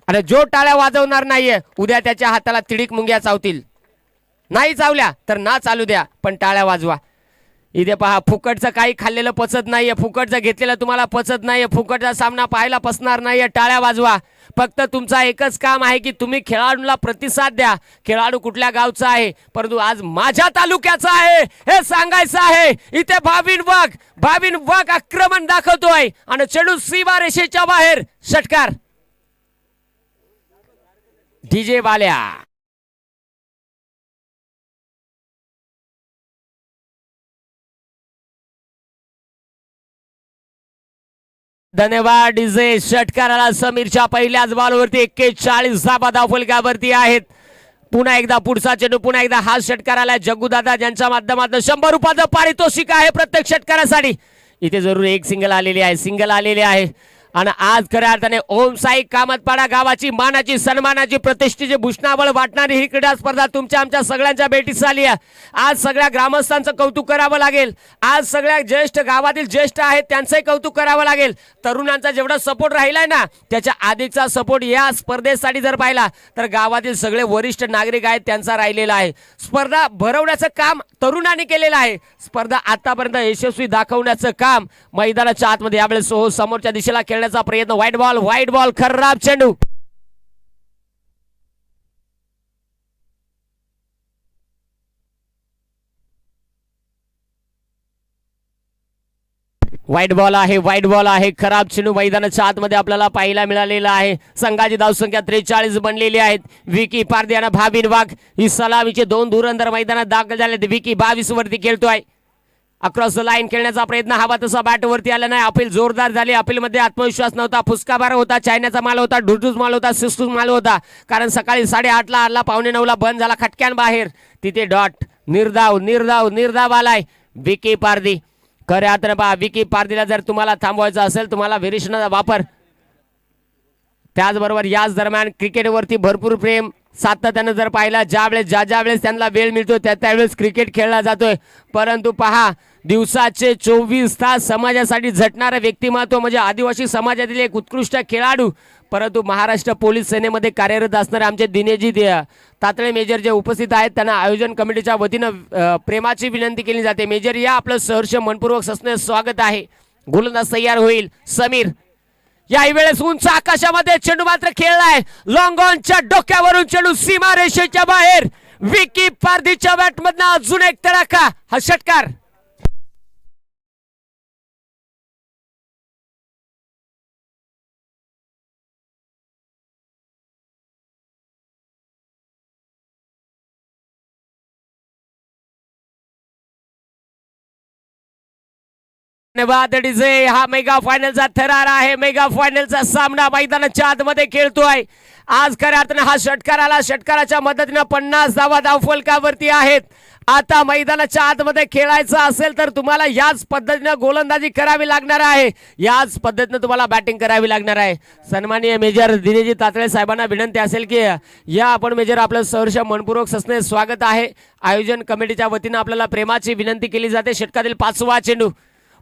आणि जो टाळ्या वाजवणार नाहीये उद्या त्याच्या हाताला तिडीक मुंग्या चावतील. नाही चावल्या तर ना चालू द्या, पण टाळ्या वाजवा. इथे पहा, फुकटचं काही खाल्लेलं पचत नाहीये, फुकटचं घेतलेलं तुम्हाला पचत नाहीये, फुकटचा सामना पाहायला पसणार नाहीये. टाळ्या वाजवा. फक्त तुमचा एकच काम आहे की तुम्ही खेळाडूला प्रतिसाद द्या. खेळाडू कुठल्या गावचा आहे, परंतु आज माझ्या तालुक्याचा आहे हे सांगायचं आहे. इथे भाविन वाघ आक्रमण दाखवतोय आणि चेंडू सीमा रेषेच्या बाहेर. षटकार डीजे वाल्या. धन्यवाद डीजे. षटकाराला समीरच्या पहिल्याच बॉलवरती 41 धावा धावफलकावरती आहेत. पुन्हा एकदा पुढचा चेंडू, पुन्हा एकदा हा षटकाराला जग्गूदादा ज्यांच्या माध्यमातून 100 रुपयाचं पारितोषिक आहे प्रत्येक षटकारासाठी. इथे जरूर एक सिंगल आलेली आहे. आणि आज खऱ्या अर्थाने ओम साई कामतपाडा गावाची मानाची, सन्मानाची, प्रतिष्ठेची भूषणाबळ वाटणारी ही क्रीडा स्पर्धा तुमच्या आमच्या सगळ्यांच्या भेटीस आली आहे. आज सगळ्या ग्रामस्थांचं कौतुक करावं लागेल. आज सगळ्या ज्येष्ठ गावातील ज्येष्ठ आहेत त्यांचंही कौतुक करावं लागेल. तरुणांचा जेवढा सपोर्ट राहिलाय ना, त्याच्या अधिकचा सपोर्ट या स्पर्धेसाठी जर पाहिला तर गावातील सगळे वरिष्ठ नागरिक आहेत त्यांचा राहिलेला आहे. स्पर्धा भरवण्याचं काम तरुणांनी केलेलं आहे. स्पर्धा आतापर्यंत यशस्वी दाखवण्याचं काम मैदानाच्या आतमध्ये यावेळेस समोरच्या दिशेला खेळण्याचा प्रयत्न. व्हाईट बॉल खराब चेंडू. व्हाईट बॉल आहे खराब चेंडू मैदानाच्या आतमध्ये आपल्याला पाहायला मिळालेला आहे. संघाची धावसंख्या 43 बनलेली आहेत. विकी पारधी आणि भाविन वाघ ही सलामीचे 2 धुरंधर मैदानात दाखल झाले. विकी 22 वरती खेळतोय. अक्रॉस द लाईन खेळण्याचा प्रयत्न, हवा तसा बॅट वरती आला नाही. अपील जोरदार झाली. अपील मध्ये आत्मविश्वास नव्हता, फुसका बारा होता, चायनाचा माल होता, ढुटूस माल होता, सिस्टूस माल होता. कारण सकाळी 8:30 आला, 8:45 बंद झाला खटक्यान बाहेर. तिथे डॉट निर्धाव आलाय. विकी पारधी खऱ्या अर्थाने पहा, विकी पारधीला जर तुम्हाला थांबवायचं असेल, तुम्हाला व्हेरिएशनचा वापर, त्याचबरोबर याच दरम्यान क्रिकेटवरती भरपूर प्रेम सातत्यानं जर पाहिला, ज्या वेळेस त्यांना वेळ मिळतो त्यावेळेस क्रिकेट खेळला जातोय. परंतु पहा, दिवसाचे 24 तास समाजासाठी झटणारं व्यक्तिमत्व म्हणजे आदिवासी समाजातील एक उत्कृष्ट खेळाडू, परंतु महाराष्ट्र पोलीस सेनेमध्ये कार्यरत असणारे आमचे दिनेशजी तातळे मेजर जे उपस्थित आहेत त्यांना आयोजन कमिटीच्या वतीनं प्रेमाची विनंती केली जाते. मेजर या, आपलं सहर्ष मनपूर्वक सस्ने स्वागत आहे. गोलंदाज तयार होईल समीर. याही वेळेस उंच आकाशामध्ये चेंडू मात्र खेळलाय. लॉंग ऑनच्या डोक्यावरून चेंडू सीमा रेषेच्या बाहेर. विकी पारधीच्या बॅटमधनं अजून एक तडाखा. हा षटकार धन्यवाद डीजे. हा मेगा फायनलचा थरार आहे. मेगा फायनलचा सामना मैदानाच्या आतमध्ये खेळतोय. आज खऱ्या अर्थाने हा षटकार आला. षटकाराच्या मदतीने 50 धावा धावफलकावरती आहेत. आता मैदानाच्या आतमध्ये खेळायचं असेल तर तुम्हाला याच पद्धतीने गोलंदाजी करावी लागणार आहे. याच पद्धतीने तुम्हाला बॅटिंग करावी लागणार आहे. सन्माननीय मेजर दिनेशजी तातळे साहेबांना विनंती असेल की या आपण मेजर, आपलं सहर्ष मनपूर्वक सस्ने स्वागत आहे. आयोजन कमिटीच्या वतीनं आपल्याला प्रेमाची विनंती केली जाते. षटकातील 5वा चेंडू,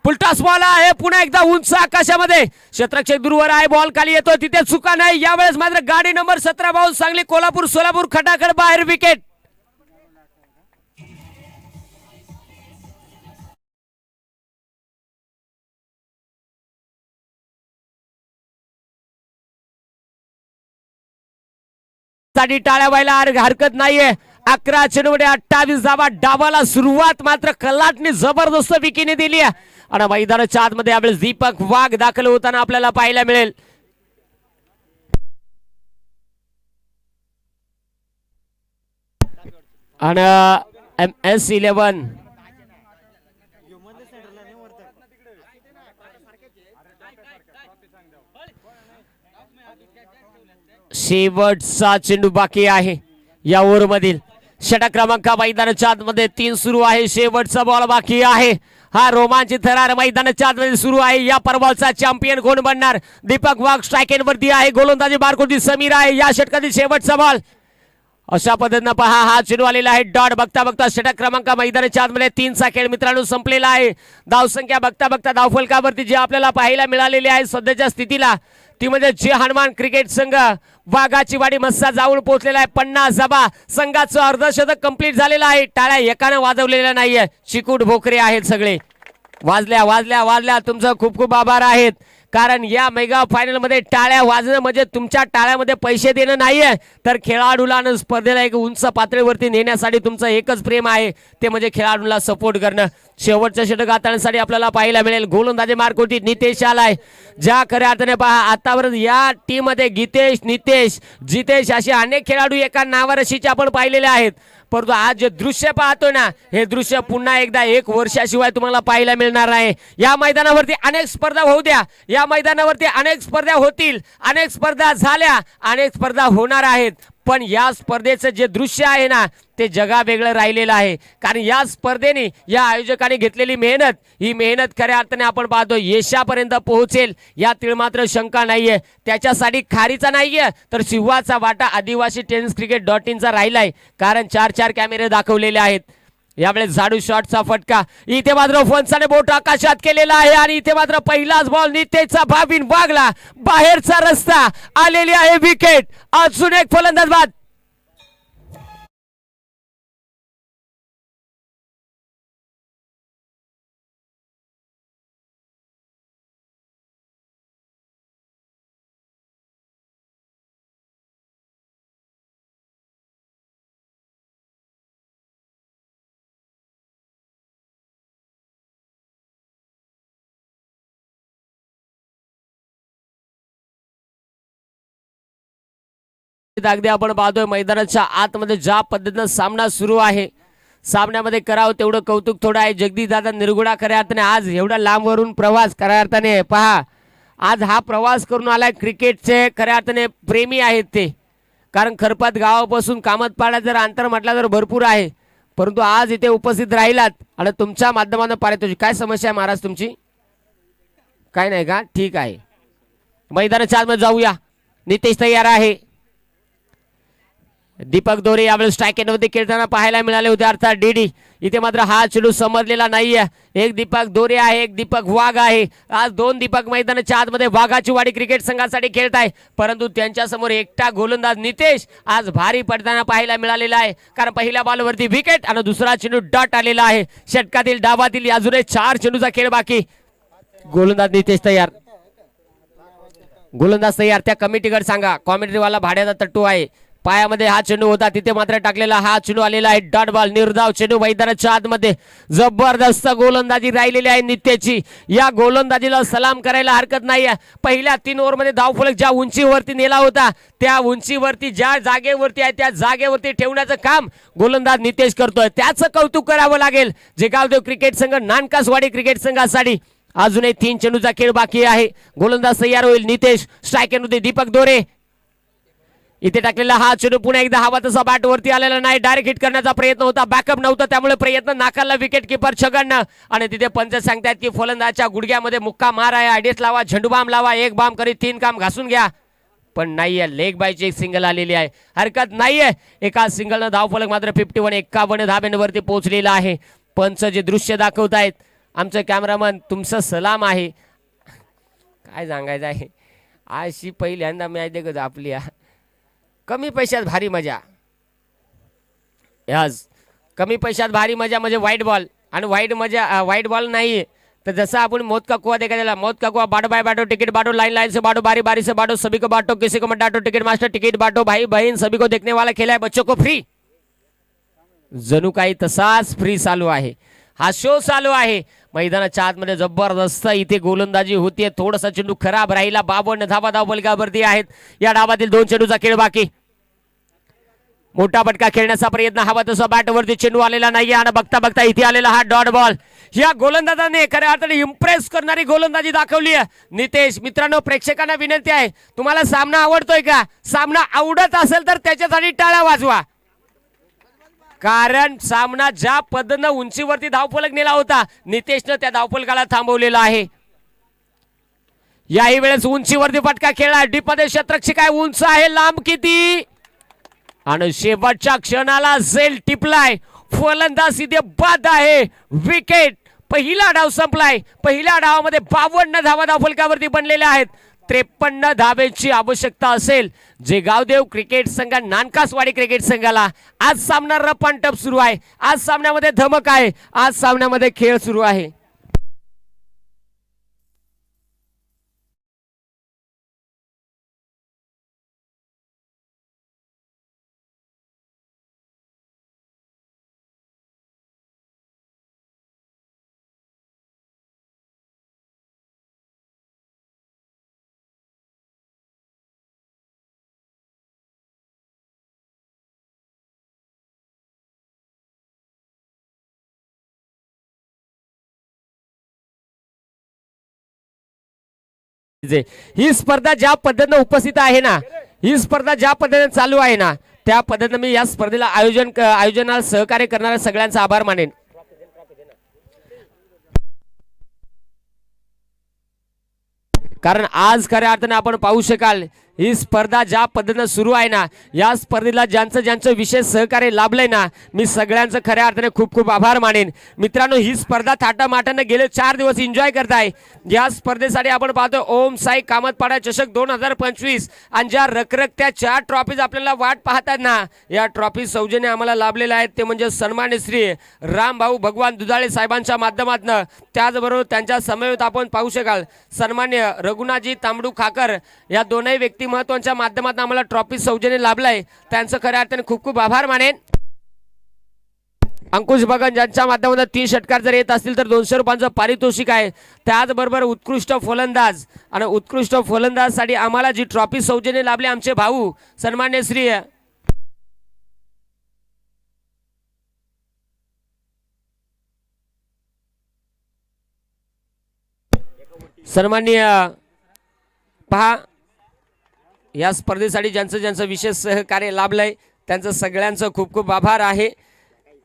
पुलटास बॉल आहे. पुन्हा एकदा उंच आकाशामध्ये क्षेत्ररक्षक दूरवर आहे. बॉल खाली येतो, तिथे चुका नाही. यावेळेस मात्र गाडी नंबर 17 बाउल सांगली कोल्हापूर सोलापूर खटाखट बाहेर. विकेट. साठी टाळ्या व्हायला हरकत नाहीये. 11 चेंडूमध्ये 28 धावा. डावाला सुरुवात मात्र कलाटणी जबरदस्त विकीने दिली आहे. आणि मैदानाच्या आतमध्ये यावेळेस दीपक वाघ दाखल होताना आपल्याला पाहायला मिळेल. आणि MS11 शेवटचा चेंडू बाकी आहे या ओव्हर मधील. षटक क्रमांक मैदानाच्या आतमध्ये 3 सुरू आहे. शेवटचा बॉल बाकी आहे. हा रोमांचित थरार मैदानाच्या आतमध्ये सुरू आहे. या पर्वाचा चॅम्पियन कोण बनणार? दीपक वाघ स्ट्राइक वरती आहे. गोलंदाजी बारकोटी समीर आहे. या षटकातील शेवटचा बॉल. अशा पद्धतीनं पहा, हा चेंडू आलेला आहे. डॉट बघता षटक क्रमांक मैदानाच्या आतमध्ये 3चा खेळ मित्रांनो संपलेला आहे. धावसंख्या बघता धावफलकावरती जे आपल्याला पाहायला मिळालेली आहे सध्याच्या स्थितीला, ती म्हणजे जे हनुमान क्रिकेट संघ वाघाची वाडी मस्सा जाऊन पोहोचलेला आहे. 50 धावा, संघाचं अर्धशतक कंप्लीट झालेलं आहे. टाळ्या एकानं वाजवलेल्या नाहीये, चिकूट भोकरे आहेत सगळे. वाजल्या वाजल्या वाजल्या, तुमचं खूप खूप आभार आहेत. कारण या मेगा फायनल मध्ये टाळ्या वाजणं म्हणजे तुमच्या टाळ्यामध्ये पैसे देणं नाहीये, तर खेळाडूला आणि स्पर्धेला एक उंच पातळीवरती नेण्यासाठी तुमचं एकच प्रेम आहे, ते म्हणजे खेळाडूला सपोर्ट करणं. शेवटचं षटक हाताळण्यासाठी आपल्याला पाहायला मिळेल गोलंदाजी मार्कोटी नितेश आलाय. ज्या खऱ्या अर्थाने पहा आतापर्यंत या टीम मध्ये गीतेश, नितेश, जितेश असे अनेक खेळाडू एका नावारशीचे आपण पाहिलेले आहेत. परंतु आज जे दृश्य पाहतोय ना, हे दृश्य पुन्हा एकदा 1 वर्षाशिवाय तुम्हाला पाहायला मिळणार आहे. या मैदानावरती अनेक स्पर्धा होऊ द्या, या मैदानावरती अनेक स्पर्धा होतील, अनेक स्पर्धा झाल्या, अनेक स्पर्धा होणार आहेत. पण या स्पर्धेचं जे दृश्य आहे ना, ते जगा वेगळं राहिलेलं आहे. कारण या स्पर्धेने या आयोजकांनी घेतलेली मेहनत, ही मेहनत खऱ्या अर्थाने आपण पाहतो यशापर्यंत पोहोचेल यातील मात्र शंका नाहीये. त्याच्यासाठी खारीचा नाहीये, तर शिवाचा वाटा आदिवासी टेनिस क्रिकेट .in चा राहिलाय. कारण 4 कॅमेरे दाखवलेले आहेत. यावेळेस झाडू शॉटचा फटका, इथे मात्र फणसाने बोट आकाशात केलेला आहे आणि इथे मात्र पहिलाच बॉल नितेशचा भावीन वागला, बाहेरचा रस्ता, आलेली आहे विकेट. अजून एक फलंदाज बाद. अगदी आपण पाहतोय मैदानाच्या आतमध्ये ज्या पद्धतीनं सामना सुरू आहे, सामन्यामध्ये करावं तेवढं कौतुक थोडं आहे. जगदीश दादा निरगुडा खऱ्या अर्थाने आज एवढा लांबवरून प्रवास खऱ्या अर्थाने पहा, आज हा प्रवास करून आलाय. क्रिकेटचे खऱ्या अर्थाने प्रेमी आहेत ते. कारण खरपात गावापासून कामतपाडा जर अंतर म्हटलं तर भरपूर आहे, परंतु आज इथे उपस्थित राहिलात आणि तुमच्या माध्यमातून पारितोषिक. काय समस्या आहे महाराज तुमची? काय नाही का? ठीक आहे, मैदानाच्या आतमध्ये जाऊया. नितेश तयार आहे. दीपक दोरे यावेळेस स्ट्राईक एंडमध्ये खेळताना पाहायला मिळाले होते, अर्थात डीडी. इथे मात्र हा चेंडू समजलेला नाहीये. एक दीपक दोरे आहे, एक दीपक वाघ आहे. आज 2 दीपक मैदानाच्या आतमध्ये वाघाची वाडी क्रिकेट संघासाठी खेळत आहे, परंतु त्यांच्या समोर एकटा गोलंदाज नितेश आज भारी पडताना पाहायला मिळालेला आहे. कारण पहिल्या बॉलवरती विकेट आणि दुसरा चेंडू डॉट आलेला आहे. षटकातील डावातील अजून 4 चेंडूचा खेळ बाकी. गोलंदाज नितेश तयार, गोलंदाज तयार. त्या कमिटीकडे सांगा, कॉमेंट्रीवाला भाड्याचा तट्टू आहे. पायामध्ये हा चेंडू होता, तिथे मात्र टाकलेला हा चेंडू आलेला आहे. डॉट बॉल, निर्धाव चेंडू मैदानाच्या आतमध्ये. जबरदस्त गोलंदाजी राहिलेली आहे नित्याची. या गोलंदाजीला सलाम करायला हरकत नाही. पहिल्या 3 ओव्हरमध्ये धावफलक ज्या उंचीवरती नेला होता, त्या उंचीवरती ज्या जागेवरती आहे त्या जागेवरती ठेवण्याचं काम गोलंदाज नितेश करतोय. त्याचं कौतुक करावं लागेल. जे गावदेव क्रिकेट संघ नानकासवाडी क्रिकेट संघासाठी अजूनही 3 चेंडूचा खेळ बाकी आहे. गोलंदाज तयार होईल नितेश. स्ट्राईक एंडमध्ये दीपक दोरे. इथे टाकलेला हा चेंडू पुन्हा एकदा हवा तसा बॅट वरती आलेला नाही. डायरेक्ट हिट करण्याचा प्रयत्न होता, बॅकअप नव्हता, त्यामुळे प्रयत्न नाकारला विकेट किपर छगन. आणि तिथे पंच सांगतात की फलंदाजच्या गुडघ्यामध्ये मुक्का मार आहे, अडीच लावा, झेंडू बाम लावा, 1 बाम करीत 3 काम घासून घ्या. पण नाहीये, लेग बायची एक सिंगल आलेली आहे, हरकत नाहीये. एका सिंगलनं धावफलक मात्र 51 धाब्यांवरती पोहोचलेला आहे. पंच जे दृश्य दाखवतायत, आमचं कॅमेरामन तुमचं सलाम आहे. काय सांगायचं आहे, अशी पहिल्यांदा मॅच देखत आपली. कमी पैशात भारी मजा. यस, कमी पैशात भारी मजा म्हणजे व्हाईट बॉल. आणि व्हाईट बॉल नाही तर जैसा आपण मौत का कुआ देखा जाएगा, मौत का कुआ बांटो भाई बांटो, टिकट बांटो, लाइन लाइन से बांटो, बारी बारी से बांटो, सभी को बांटो, किसी को मत डांटो, टिकट मास्टर टिकट बांटो, भाई बहन सभी को देखने वाला खेला है, बच्चों को फ्री. जणू काही तसाच फ्री चालू आहे, हा शो चालू आहे. मैदानाच्या आतमध्ये जबरदस्त इथे गोलंदाजी होतीये. थोडासा चेंडू खराब राहिला. 52 धावा धावफलकावरती आहेत. या डावातील 2 चेंडूचा खेळ बाकी. मोठा फटका खेळण्याचा प्रयत्न, हवा तसा बॅट वरती चेंडू आलेला नाही. आणि बघता बघता इथे आलेला हा डॉट बॉल. या गोलंदाजाने खऱ्या अर्थाने इम्प्रेस करणारी गोलंदाजी दाखवली आहे. नितेश, मित्रांनो, प्रेक्षकांना विनंती आहे, तुम्हाला सामना आवडतोय का? सामना आवडत असेल तर त्याच्यासाठी टाळ्या वाजवा. कारण सामना ज्या पद्धतीनं उंचीवरती धावफलक नेला होता, नितेशनं त्या धावफलकाला थांबवलेला आहे. याही वेळेस उंचीवरती फटका खेळला. डीपमध्ये शतरक्षक आहे, उंच आहे, लांब किती, आणि शेवटच्या क्षणाला झेल टिपलाय. फलंदाज इथे बाद आहे. विकेट. पहिला डाव संपलाय. पहिल्या डावामध्ये 52 धावा धावफलकावरती बनलेल्या आहेत. 53 धावेची आवश्यकता असेल जे गावदेव क्रिकेट संघ नानकासवाडी क्रिकेट संघाला. आज सामना रफ अँड टफ सुरू आहे. आज सामन्यामध्ये धमक आहे. आज सामन्यामध्ये खेळ सुरू आहे. ही स्पर्धा ज्या पद्धतीने उपस्थित आहे ना, ही स्पर्धा ज्या पद्धतीने चालू आहे ना, त्या पद्धतीने मी या स्पर्धेला आयोजनाला सहकार्य करणाऱ्या सगळ्यांचा आभार मानेन. कारण आज खऱ्या अर्थाने आपण पाहू शकाल ही स्पर्धा ज्या पद्धतीने सुरू आहे ना, या स्पर्धेला ज्यांचं विशेष सहकार्य लाभलंय ना, मी सगळ्यांचं खऱ्या अर्थाने खूप खूप आभार मानेन. मित्रांनो, ही स्पर्धा थाटामाटाने गेले 4 दिवस एन्जॉय करताय. या स्पर्धेसाठी आपण पाहतो ओम साई कामतपाडा चषक 2025 आणि ज्या रखरखत्या 4 ट्रॉफीज आपल्याला वाट पाहतात ना, या ट्रॉफी सौजन्य आम्हाला लाभलेल्या आहेत. ते म्हणजे सन्मान्य श्री रामभाऊ भगवान दुधाळे साहेबांच्या माध्यमातून, त्याचबरोबर त्यांच्या समवेत आपण पाहू शकाल सन्मान्य रघुनाथजी तांबडू खाकर या दोनही व्यक्ती महत्वाच्या माध्यमातून आम्हाला ट्रॉफी सौजन्य लाभलाय. त्यांचं खऱ्या अर्थाने खूप खूप आभार मानेन. अंकुश भगत ज्यांच्या माध्यमातून 30 षटकार जर येत असतील तर 200 रुपयांचं पारितोषिक आहे. त्याचबरोबर उत्कृष्ट फलंदाज आणि उत्कृष्ट फलंदाजसाठी आम्हाला जी ट्रॉफी सौजन्य लाभले आमचे भाऊ सन्मान्य श्री सन्माननीय पहा, या स्पर्धेसाठी ज्यांचं विशेष सहकार्य लाभलंय त्यांचं सगळ्यांचं खूप खूप आभार आहे.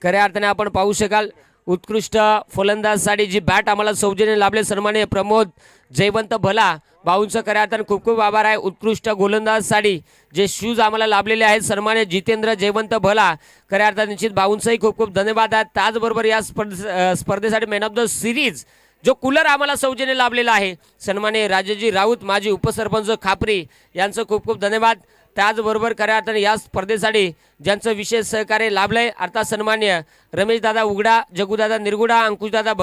खऱ्या अर्थाने आपण पाहू शकाल उत्कृष्ट फलंदाजसाठी जी बॅट आम्हाला सौजन्य लाभले सन्माननीय प्रमोद जयवंत भला भाऊंचं खऱ्या अर्थाने खूप खूप आभार आहे. उत्कृष्ट गोलंदाजसाठी जे शूज आम्हाला लाभलेले आहेत सन्माननीय जितेंद्र जयवंत भला, खऱ्या अर्थाने निश्चित भाऊंचंही खूप खूप धन्यवाद आहेत. त्याचबरोबर या स्पर्धेसाठी मॅन ऑफ द सिरीज जो कूलर आम्हाला सौजन्य लाभलेला आहे सन्माननीय राजेजी राऊत माजी उपसरपंच खापरी यांचं खूप खूप धन्यवाद. त्याचबरोबर खऱ्या अर्थाने या स्पर्धेसाठी ज्यांचं विशेष सहकार्य लाभलंय अर्थात सन्मान्य रमेशदादा उगडा, जगूदादा निरगुडा, अंकुशदादा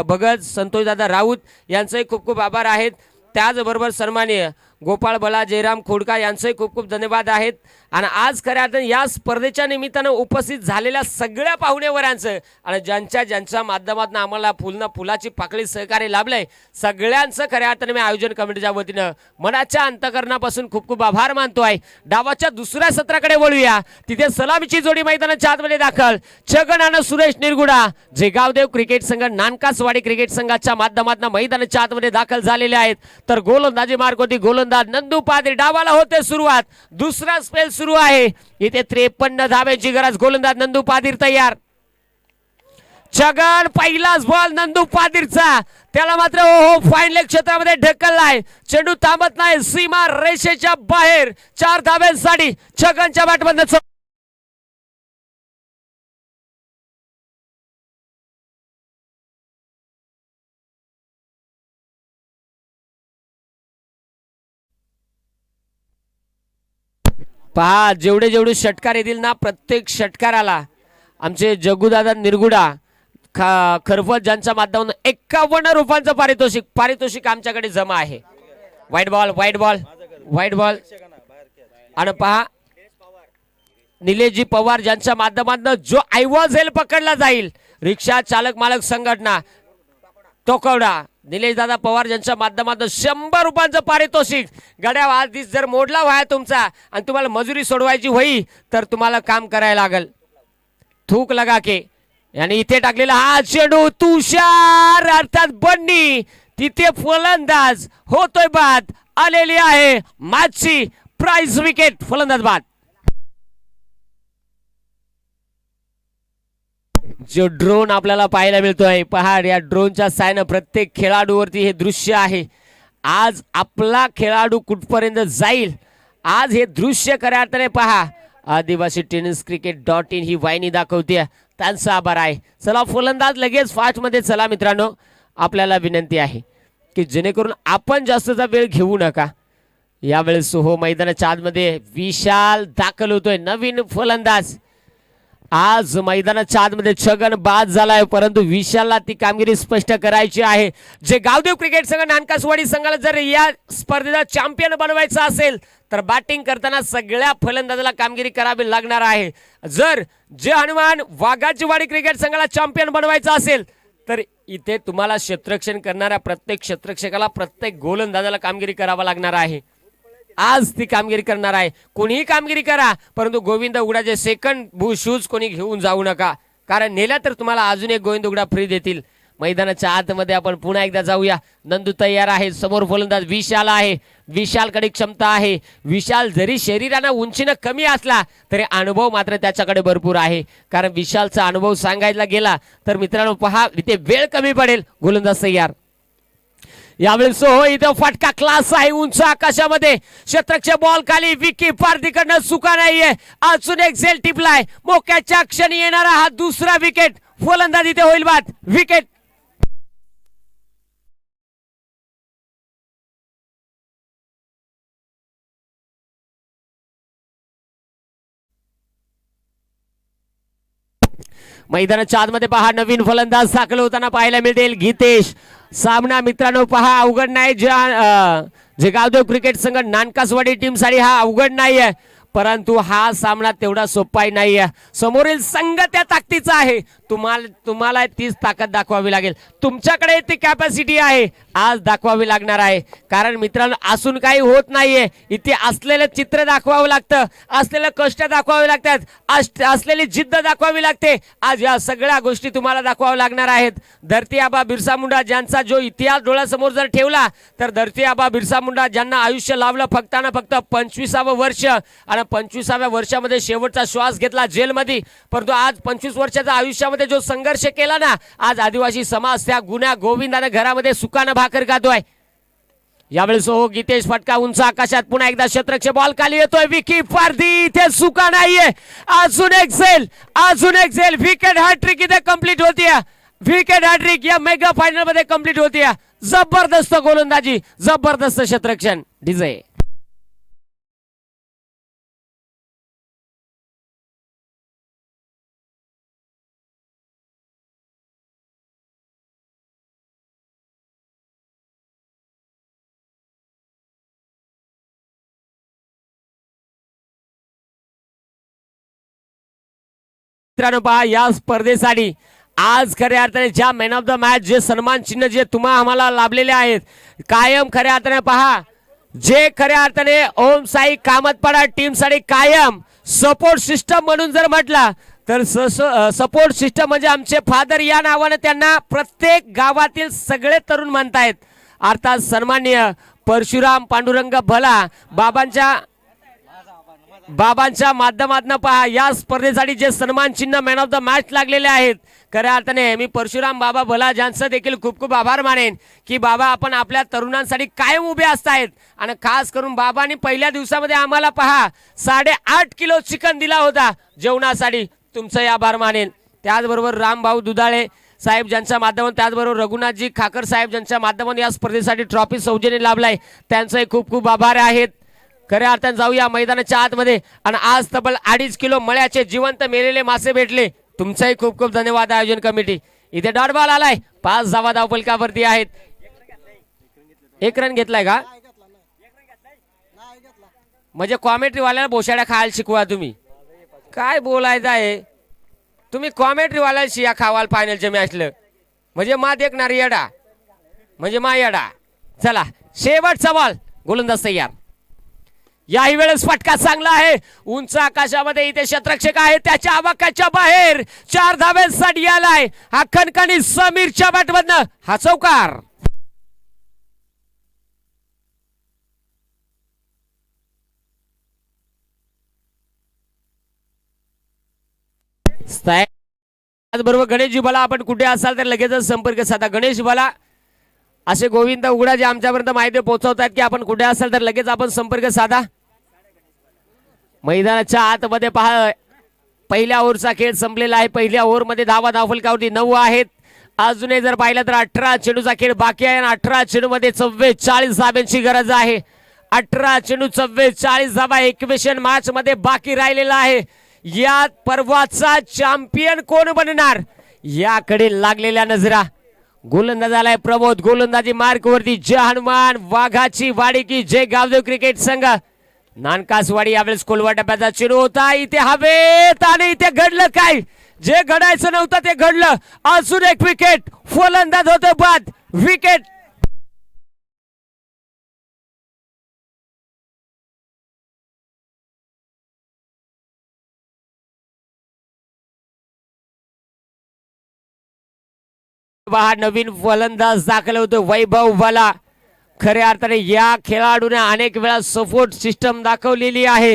भगत, संतोषदादा राऊत यांचंही खूप खूप आभार आहेत. त्याचबरोबर सन्माननीय गोपाळ बला जयराम खोडका यांचंही खूप खूप धन्यवाद आहेत. आणि आज खऱ्या अर्थाने या स्पर्धेच्या निमित्तानं उपस्थित झालेल्या सगळ्या पाहुणेवरांचं आणि ज्यांच्या माध्यमातून आम्हाला फुलाची पाकळी सहकार्य लाभलंय सगळ्यांचं खऱ्या अर्थाने मी आयोजन कमिटीच्या वतीनं मनाच्या अंतकरणापासून खूप खूप आभार मानतो आहे. डावाच्या दुसऱ्या सत्राकडे वळूया. तिथे सलामीची जोडी मैदानाच्या आतमध्ये दाखल छगन आणि सुरेश निरगुडा जे गावदेव क्रिकेट संघ नानकासवाडी क्रिकेट संघाच्या माध्यमातून मैदानाच्या आतमध्ये दाखल झालेले आहेत. तर गोलंदाजी मार्ग होती गोलंदाज नंदू पादरी. डावाला होते सुरुवात, दुसरा स्पेल सुरू आहे. इथे 53 धाब्याची गरज. गोलंदाज नंदू पादीर तयार. छगन पहिलाच बॉल नंदू पादीरचा, त्याला मात्र फाईन लेग क्षेत्रामध्ये ढकललाय. चेंडू थांबत नाही, सीमा रेषेच्या बाहेर. 4 धाब्यांसाठी छगनच्या बॅटमधून पहा जेवढे षटकार येतील ना प्रत्येक षटकाराला आमचे जगूदादा निरगुडा खरफत ज्यांच्या माध्यमातून 51 रुपयांचं पारितोषिक आमच्याकडे जमा आहे. व्हाईट बॉल आणि पहा निलेशजी पवार ज्यांच्या माध्यमातून जो ऐवज पकडला जाईल रिक्षा चालक मालक संघटना टोकवडा निलेश दादा पवार ज्यांच्या माध्यमातून 100 रुपयांचं पारितोषिक. गड्या आधीच जर मोडला व्हाय तुमचा आणि तुम्हाला मजुरी सोडवायची होई तर तुम्हाला काम करायला लागल. थूक लगा के आणि इथे टाकलेला हा चेंडू तुषार अर्थात बन्नी, तिथे फलंदाज होतोय बाद. आलेली आहे मॅचची प्राइज विकेट. फलंदाज बाद. जो ड्रोन आपल्याला पाहायला मिळतोय पहा, या ड्रोनच्या साहाय्याने प्रत्येक खेळाडूवरती हे दृश्य आहे. आज आपला खेळाडू कुठपर्यंत जाईल आज हे दृश्य खऱ्या अर्थाने पहा. आदिवासी टेनिस क्रिकेट.in ही वाहिनी दाखवते. त्यांचा आभार आहे. चला फलंदाज लगेच फास्ट मध्ये चला मित्रांनो. आपल्याला विनंती आहे की जेणेकरून आपण जास्तचा वेळ घेऊ नका. यावेळेस हो मैदानाच्या आतमध्ये विशाल दाखल होतोय, नवीन फलंदाज. आज मैदानाच्या आतमध्ये छगन बाद झालाय, परंतु विशालला ती कामगिरी स्पष्ट करायची आहे. जे गावदेव क्रिकेट संघ नानकासवाडी संघाला जर या स्पर्धेचा चॅम्पियन बनवायचं असेल तर बॅटिंग करताना सगळ्या फलंदाजाला कामगिरी करावी लागणार आहे. जर जे हनुमान वाघाचीवाडी क्रिकेट संघाला चॅम्पियन बनवायचं असेल तर इथे तुम्हाला क्षेत्ररक्षण करणाऱ्या प्रत्येक क्षेत्ररक्षकाला, प्रत्येक गोलंदाजाला कामगिरी करावा लागणार आहे. आज ती कामगिरी करणार आहे. कोणीही कामगिरी करा, परंतु गोविंद उघडाचे सेकंड शूज कोणी घेऊन जाऊ नका, कारण नेला तर तुम्हाला अजून एक गोविंद उघडा फ्री देतील. मैदानाच्या आतमध्ये आपण पुन्हा एकदा जाऊया. नंदू तयार आहे, समोर फलंदाज विशाल आहे. विशालकडे क्षमता आहे. विशाल जरी शरीरानं उंचीनं कमी असला तरी अनुभव मात्र त्याच्याकडे भरपूर आहे, कारण विशालचा अनुभव सांगायला गेला तर मित्रांनो पहा, इथे वेळ कमी पडेल. गोलंदाज तयार. यावेळेस हो इथं फटका क्लास आहे, उंच आकाशामध्ये क्षेत्ररक्षक बॉल खाली, विकी पार तिकडनं चुका नाहीये. अजून एक झेल टिपलाय. मोक्याच्या क्षणी येणारा हा दुसरा विकेट. फलंदाज इथे होईल बाद. विकेट. मैदानाच्या आतमध्ये पहा, नवीन फलंदाज दाखल होताना पाहायला मिळतील. गीतेश. सामना मित्रांनो पहा अवघड नाही. जे गावदेव क्रिकेट संघ नानकासवाडी टीम साठी हा अवघड नाहीये, परंतु हा सामना तेवढा सोपाही नाहीये. समोरील संघ त्या ताकदीचा आहे. तुम्हाला तीच ताकद दाखवावी लागेल. तुमच्याकडे ती कॅपॅसिटी आहे, आज दाखवावी लागणार आहे. कारण मित्रांनो असून काही होत नाहीये. इथे असलेलं चित्र दाखवावं लागतं, असलेलं कष्ट दाखवावे लागतात, असलेली जिद्द दाखवावी लागते. आज या सगळ्या गोष्टी तुम्हाला दाखवाव्या लागणार आहेत. धरती आबा बिरसा मुंडा ज्यांचा जो इतिहास डोळ्यासमोर जर ठेवला तर धरती आबा बिरसा मुंडा ज्यांना आयुष्य लाभलं फक्त ना फक्त 25वं वर्ष, आणि 25व्या वर्षामध्ये शेवटचा श्वास घेतला जेलमध्ये, परंतु आज 25 वर्षाच्या आयुष्यामध्ये जो संघर्ष केला ना, आज आदिवासी समाज त्या गुन्हा गोविंदाने घरामध्ये सुखानं भाकर खातोय. यावेळेस हो गीतेश फटका उंच आकाशात, पुन्हा एकदा क्षेत्ररक्षक बॉल खाली येतोय. विकी पारदी इथे सुका नाहीये. अजून एक झेल, अजून एक झेल. विकेट हॅट्रिक इथे कंप्लीट होतीये. विकेट हॅट्रिक या मेगा फायनल मध्ये कंप्लीट होतीये. जबरदस्त गोलंदाजी, जबरदस्त क्षेत्ररक्षण. डीजे मित्रांनो पहा, या स्पर्धेसाठी आज खऱ्या अर्थाने ज्या मॅन ऑफ द मॅच जे सन्मान चिन्ह जे तुम्हा आम्हाला लाभलेले आहेत, कायम खऱ्या अर्थाने पहा, जे खऱ्या अर्थाने ओम साई कामतपाडा टीम साठी कायम सपोर्ट सिस्टम म्हणून जर म्हटला तर सपोर्ट सिस्टम म्हणजे आमचे फादर या नावाने त्यांना प्रत्येक गावातील सगळे तरुण म्हणतायत. अर्थात सन्माननीय परशुराम पांडुरंग भला बाबांच्या माध्यमातून पहा, या स्पर्धेसाठी जे सन्मान चिन्ह मॅन ऑफ द मॅच लागलेले आहेत. खऱ्या अर्थाने मी परशुराम बाबा भला ज्यांचं देखील खूप खूप आभार मानेन की बाबा आपण आपल्या तरुणांसाठी कायम उभे असतायत. आणि खास करून बाबांनी पहिल्या दिवसामध्ये आम्हाला पहा 8.5 किलो चिकन दिला होता जेवणासाठी. तुमचंही आभार मानेन. त्याचबरोबर रामभाऊ दुधाळे साहेब ज्यांच्या माध्यमातून, त्याचबरोबर रघुनाथजी खाकर साहेब ज्यांच्या माध्यमातून या स्पर्धेसाठी ट्रॉफी सौजन्य लाभलाय, त्यांचंही खूप खूप आभार आहेत. खऱ्या अर्थाने जाऊया मैदानाच्या आतमध्ये. आणि आज तब्बल 2.5 किलो मळ्याचे जिवंत मेलेले मासे भेटले. तुमचाही खूप खूप धन्यवाद आयोजन कमिटी. इथे डॉट बॉल आलाय. 5 धावा धावफलकावरती आहेत. 1 रन घेतलाय का? म्हणजे कॉमेंट्री वाल्याला बोशाड्या खायला शिकवा तुम्ही. काय बोलायचं आहे तुम्ही? कॉमेंट्री वाल्याला शिया खावाल फायनलच्या मॅचला, म्हणजे मा देखणार येडा, म्हणजे मा येडा. चला शेवटचा बॉल. गोलंदाज तयार. याही वेळेस फटका चांगला आहे. उंच आकाशामध्ये इथे क्षेत्ररक्षक आहे, त्याच्या आवाक्याच्या बाहेर 4 धाब्यांसाठी आलाय. हा खणखणी समीरच्या बॅटमधनं हा चौकार. त्याचबरोबर गणेशजी भला आपण कुठे असाल तर लगेचच संपर्क साधा. गणेश भला असे गोविंद उघडा जे आमच्यापर्यंत माहिती पोहोचवतात की आपण कुठे असाल तर लगेच आपण संपर्क साधा. मैदानाच्या आतमध्ये पहा, पहिल्या ओव्हरचा खेळ संपलेला आहे. पहिल्या ओव्हरमध्ये धावा धावफलकावरती 9 आहेत. अजूनही जर पाहिलं तर 18 चेंडूचा खेळ बाकी आहे. 18 चेंडूमध्ये 44 धाब्यांची गरज आहे. 18 चेंडू 44 धावा इक्वेशन मॅच मध्ये बाकी राहिलेला आहे. या पर्वाचा चॅम्पियन कोण बनणार याकडे लागलेल्या नजरा. गोलंदाज आलाय प्रमोद, गोलंदाजी मार्क वरती. जय हनुमान वाघाची वाडी की जय. गावदेव क्रिकेट संघ नानकासवाडी यावेळेस कोलवा टप्प्याचा चेंडू होता इथे हवेत आणि इथे घडलं काय, जे घडायचं नव्हतं ते घडलं. अजून एक विकेट, फलंदाज होते बाद, विकेट. नवीन फलंदाज दाखल होतो वैभव वाला. खऱ्या अर्थाने या खेळाडूने अनेक वेळा सपोर्ट सिस्टम दाखवलेली आहे.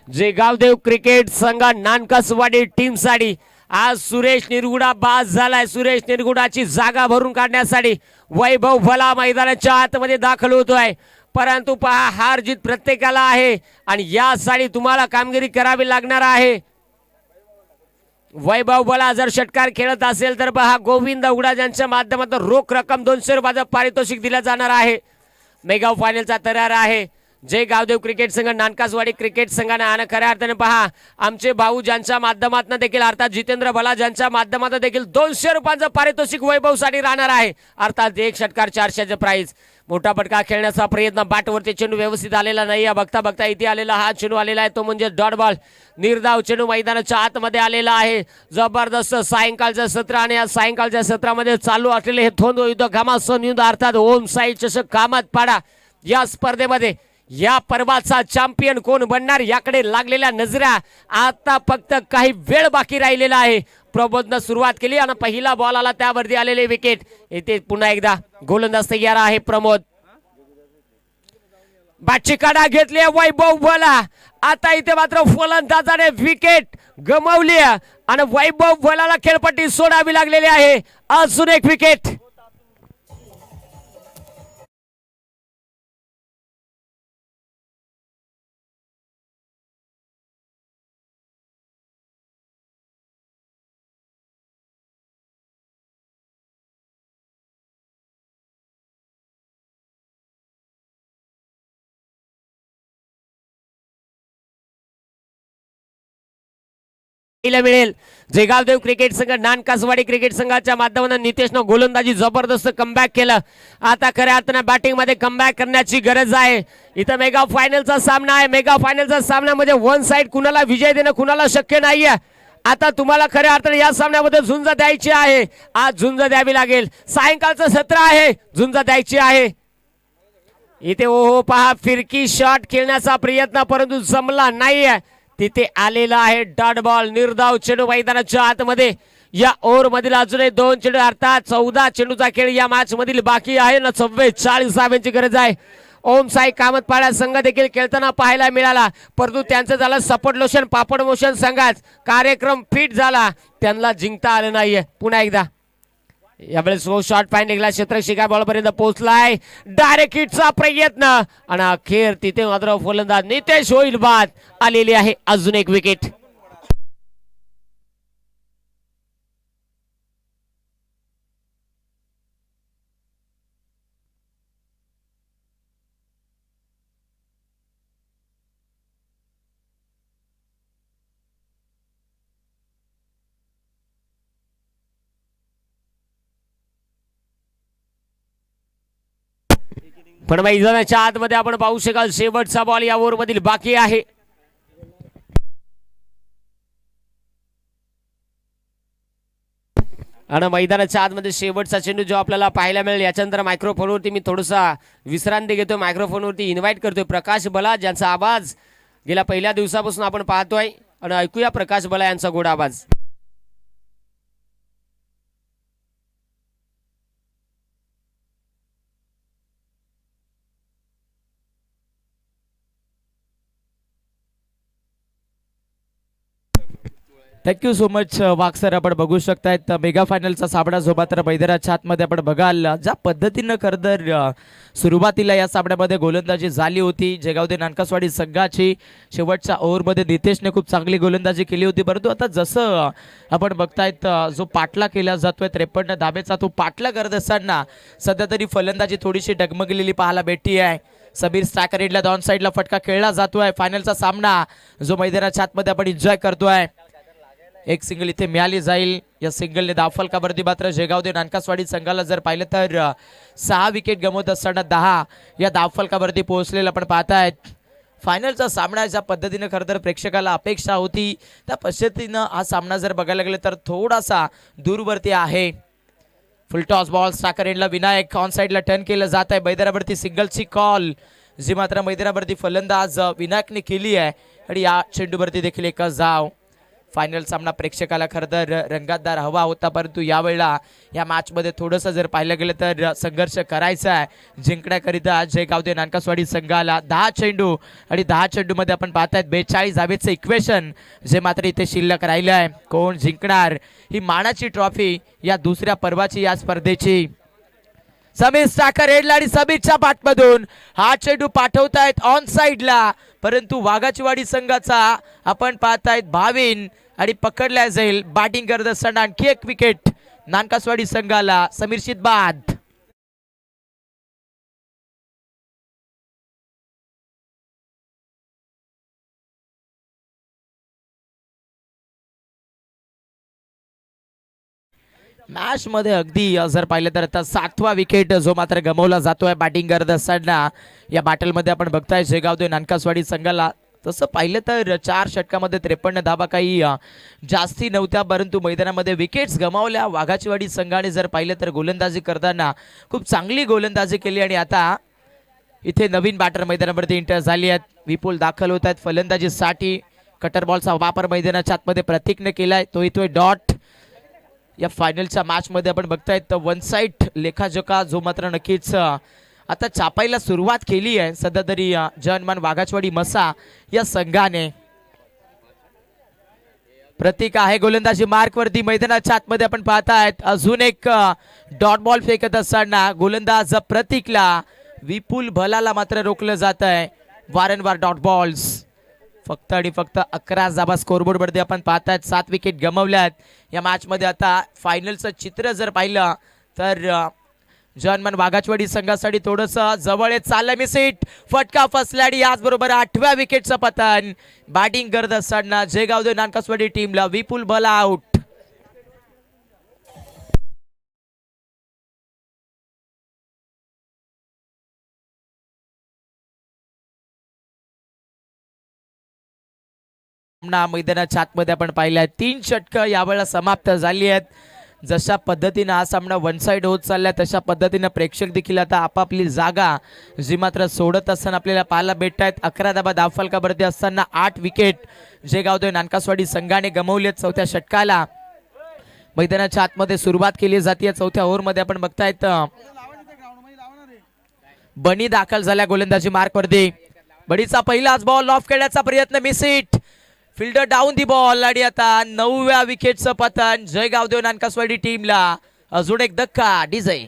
जे गावदेव क्रिकेट संघ नानकासवाडी टीम साठी आज सुरेश निरगुडा बाद झालाय. सुरेश निरगुडाची जागा भरून काढण्यासाठी वैभव भला मैदानाच्या आतमध्ये दाखल होतोय. परंतु पहा हार जीत प्रत्येकाला आहे आणि यासाठी तुम्हाला कामगिरी करावी लागणार आहे. वैभव भला जर षटकार खेळत असेल तर पहा गोविंद उघडा यांच्या माध्यमातून रोख रक्कम 200 रुपयाचं पारितोषिक दिलं जाणार आहे. मेगा फायनलचा तयार आहे. जय गावदेव क्रिकेट संघ नानकासवाडी क्रिकेट संघाने आणि खऱ्या अर्थाने पहा आमचे भाऊ ज्यांच्या माध्यमातून देखील अर्थात जितेंद्र भला ज्यांच्या माध्यमातून देखील 200 रुपयांचं पारितोषिक वैभव साठी राहणार आहे. अर्थात एक षटकार 400चे प्राइस. मोठा फटका खेळण्याचा प्रयत्न, बाटवरती चेंडू व्यवस्थित आलेला नाही. बघता बघता इथे आलेला हा चेंडू आलेला आहे तो म्हणजे डॉट बॉल. निर्धाव चेंडू मैदानाच्या आतमध्ये आलेला आहे. जबरदस्त सायंकाळचं सत्र आणि या सायंकाळच्या सत्रामध्ये चालू असलेले हे थोंद युद्ध घमासन युद्ध अर्थात ओम साई चषक कामात पाडा या स्पर्धेमध्ये या पर्वाचा चॅम्पियन कोण बनणार याकडे लागलेल्या नजरा. आता फक्त काही वेळ बाकी राहिलेला आहे. प्रबोधन सुरुवात केली आणि पहिला बॉल आला त्यावरती आलेले विकेट. येथे पुन्हा एकदा गोलंदाज तयार आहे प्रमोद. बाची काढा घेतली वैभव भला. आता इथे मात्र फलंदाजाने विकेट गमावली आणि वैभव भलाला खेळपट्टी सोडावी लागलेली आहे. अजून एक विकेट. मिळेल. जयगावदेव क्रिकेट संघ नानकासवाडी क्रिकेट संघाच्या माध्यमातून नितेशनं गोलंदाजी जबरदस्त कमबॅक केलं. आता खऱ्या अर्थाने बॅटिंग मध्ये कमबॅक करण्याची गरज आहे. इथं मेगा फायनलचा सामना आहे. मेगा फायनलचा सामन्यामध्ये वन साइड कुणाला विजय देणं कुणाला शक्य नाहीये. आता तुम्हाला खऱ्या अर्थाने या सामन्यामध्ये झुंज द्यायची आहे. आज झुंज द्यावी लागेल. सायंकाळचं सत्र आहे, झुंज द्यायची आहे. इथे ओहो पहा फिरकी शॉट खेळण्याचा प्रयत्न परंतु जमला नाहीये. तिथे आलेला आहे डॉट बॉल. निर्धाव चेंडू मैदानाच्या आतमध्ये. या ओव्हर मधील अजूनही 2 चेंडू अर्थात 14 चेंडूचा खेळ या मॅच मधील बाकी आहे ना. 44 धाव्यांची गरज आहे. ओम साई कामतपाडा संघ देखील खेळताना पाहायला मिळाला परंतु त्यांचं झालं सपोर्ट लोशन पापड मोशन संघात कार्यक्रम फिट झाला, त्यांना जिंकता आलं नाहीये. पुन्हा एकदा यावेळेस शॉर्ट फाईन निघाला. क्षेत्रशिका बॉल पर्यंत पोहोचलाय. डायरेक्ट हिटचा प्रयत्न आणि अखेर तिथे मात्र फलंदाज नितेश होईल बाद. आलेली आहे अजून एक विकेट. पण मैदानाच्या आतमध्ये आपण पाहू शकाल शेवटचा बॉल या ओव्हर मधील बाकी आहे. आणि मैदानाच्या आतमध्ये शेवटचा चेंडू जो आपल्याला पाहायला मिळेल. याच्यानंतर मायक्रोफोनवरती मी थोडासा विश्रांती घेतो. मायक्रोफोनवरती इन्व्हाइट करतोय प्रकाश बला ज्यांचा आवाज गेल्या पहिल्या दिवसापासून आपण पाहतोय आणि ऐकूया प्रकाश बला यांचा गोड आवाज. थँक्यू सो मच वाघ सर. आपण बघू शकतायत मेगा फायनलचा सामना जो मात्र मैदानाच्या आतमध्ये आपण बघाल ज्या पद्धतीनं खरंतर सुरुवातीला या सामन्यामध्ये गोलंदाजी झाली होती जेगावदे नानकासवाडी संघाची. शेवटच्या ओव्हरमध्ये नितेशने खूप चांगली गोलंदाजी केली होती, परंतु आता जसं आपण बघतायत जो पाठला केला जातोय 53 धाब्याचा, तो पाठला करत असताना सध्या तरी फलंदाजी थोडीशी डगमगलेली पाहायला भेटती आहे. सबीर स्टॅकरेडला डॉन साईडला फटका खेळला जातोय. फायनलचा सामना जो मैदानाच्या आतमध्ये आपण एन्जॉय करतोय. एक सिंगल इथे मिळाली जाईल. या सिंगलने धावफलकावरती मात्र जेगावदे नानकासवाडी संघाला जर पाहिलं तर 6 विकेट गमवत असताना 10 या धावफलकावरती पोहोचलेलं आपण पाहतायत. फायनलचा सामना ज्या पद्धतीनं खरं तर प्रेक्षकाला अपेक्षा होती त्या पद्धतीनं हा सामना जर बघायला गेलं तर थोडासा दूरवरती आहे. फुल टॉस बॉल स्ट्रायकर एंडला विनायक ऑन साईडला टर्न केलं जात आहे. मैदानावरती सिंगलची कॉल जी मात्र मैदानावरती फलंदाज विनायकने केली आहे आणि या चेंडूवरती देखील एक धाव. फायनल सामना प्रेक्षकाला खरं तर रंगतदार हवा होता, परंतु यावेळेला या मॅचमध्ये थोडंसं जर पाहिलं गेलं तर संघर्ष करायचा आहे जिंकण्याकरिता जेगावदे नानकासवाडी संघाला. 10 चेंडू आणि 10 चेंडूमध्ये आपण पाहतायत 42 धावेचं इक्वेशन जे मात्र इथे शिल्लक राहिलं आहे. कोण जिंकणार ही मानाची ट्रॉफी या दुसऱ्या पर्वाची या स्पर्धेची. समीर स्टाकर हेडला आणि समीरच्या पाठमधून हा चेंडू पाठवतायत ऑन साईडला, परंतु वाघाचीवाडी संघाचा आपण पाहतायत भाविन आणि पकडल्या जाईल. बॅटिंग करत असताना आणखी एक विकेट नानकासवाडी संघाला. समीर शिदबाद. मॅच मध्ये अगदी जर पाहिलं तर आता 7वा विकेट जो मात्र गमावला जातोय बॅटिंग करत असताना या बॅटलमध्ये आपण बघताय जेगावदे नानकासवाडी संघाला. तसं पाहिलं तर 4 षटकामध्ये 53 धाबा काही जास्ती नव्हत्या, परंतु मैदानामध्ये विकेट्स गमावल्या. वाघाचीवाडी संघाने जर पाहिलं तर गोलंदाजी करताना खूप चांगली गोलंदाजी केली आणि आता इथे नवीन बॅटर मैदानावरती एंटर झाली आहेत. विपुल दाखल होत आहेत फलंदाजीसाठी. कटर बॉलचा वापर मैदानाच्या आतमध्ये प्रतीकने केलाय, तो येतोय डॉट. या फायनलच्या मॅच मध्ये आपण बघतायत वन साइड लेखाजोखा जो मात्र नक्कीच आता छापायला सुरुवात केली आहे सध्या तरी जनमान वाघाचवाडी मसा या संघाने. प्रतीक आहे गोलंदाजी मार्क वरती मैदानाच्या आतमध्ये आपण पाहतायत. अजून एक डॉट बॉल फेकत असताना गोलंदाज प्रतीकला विपुल भलाला मात्र रोखलं जात आहे. वारंवार डॉट बॉल्स. फक्त आणि फक्त 11 धाबा स्कोरबोर्ड वरती आपण पाहतायत. 7 विकेट गमावल्यात या मॅच मध्ये. आता फायनलचं चित्र जर पाहिलं तर जनमन वाघाचवाडी संघासाठी थोडस जवळ चाललं मिसिट. फटका फसला आणि याचबरोबर 8व्या विकेटचं पतन. बॅटिंग करत असताना जेगावदे नानकासवाडी टीमला विपुल भला आउट. मैदानाच्या आतमध्ये आपण पाहिलंय 3 षटक यावेळेला समाप्त झाली आहेत. जशा पद्धतीने हा सामना वन साइड होत चाललाय तशा पद्धतीने प्रेक्षक देखील आता आपापली जागा जी मात्र सोडत असताना आपल्याला पाहायला भेटत आहेत. 11 धाबा धावफलकावरती असताना 8 विकेट जेगावदे नानकासवाडी संघाने गमावले. 4थ्या षटकाला मैदानाच्या आतमध्ये सुरुवात केली जाते. 4थ्या ओव्हरमध्ये आपण बघतायत बनी दाखल झाल्या गोलंदाजी मार्कवरती. बडीचा पहिलाच बॉल ऑफ खेळण्याचा प्रयत्न मिसिट. फिल्डर डाऊन दी बॉल आणि आता 9व्या विकेटचं पतन जयगावदेव नानकासवाडी टीमला. अजून एक धक्का डीजे.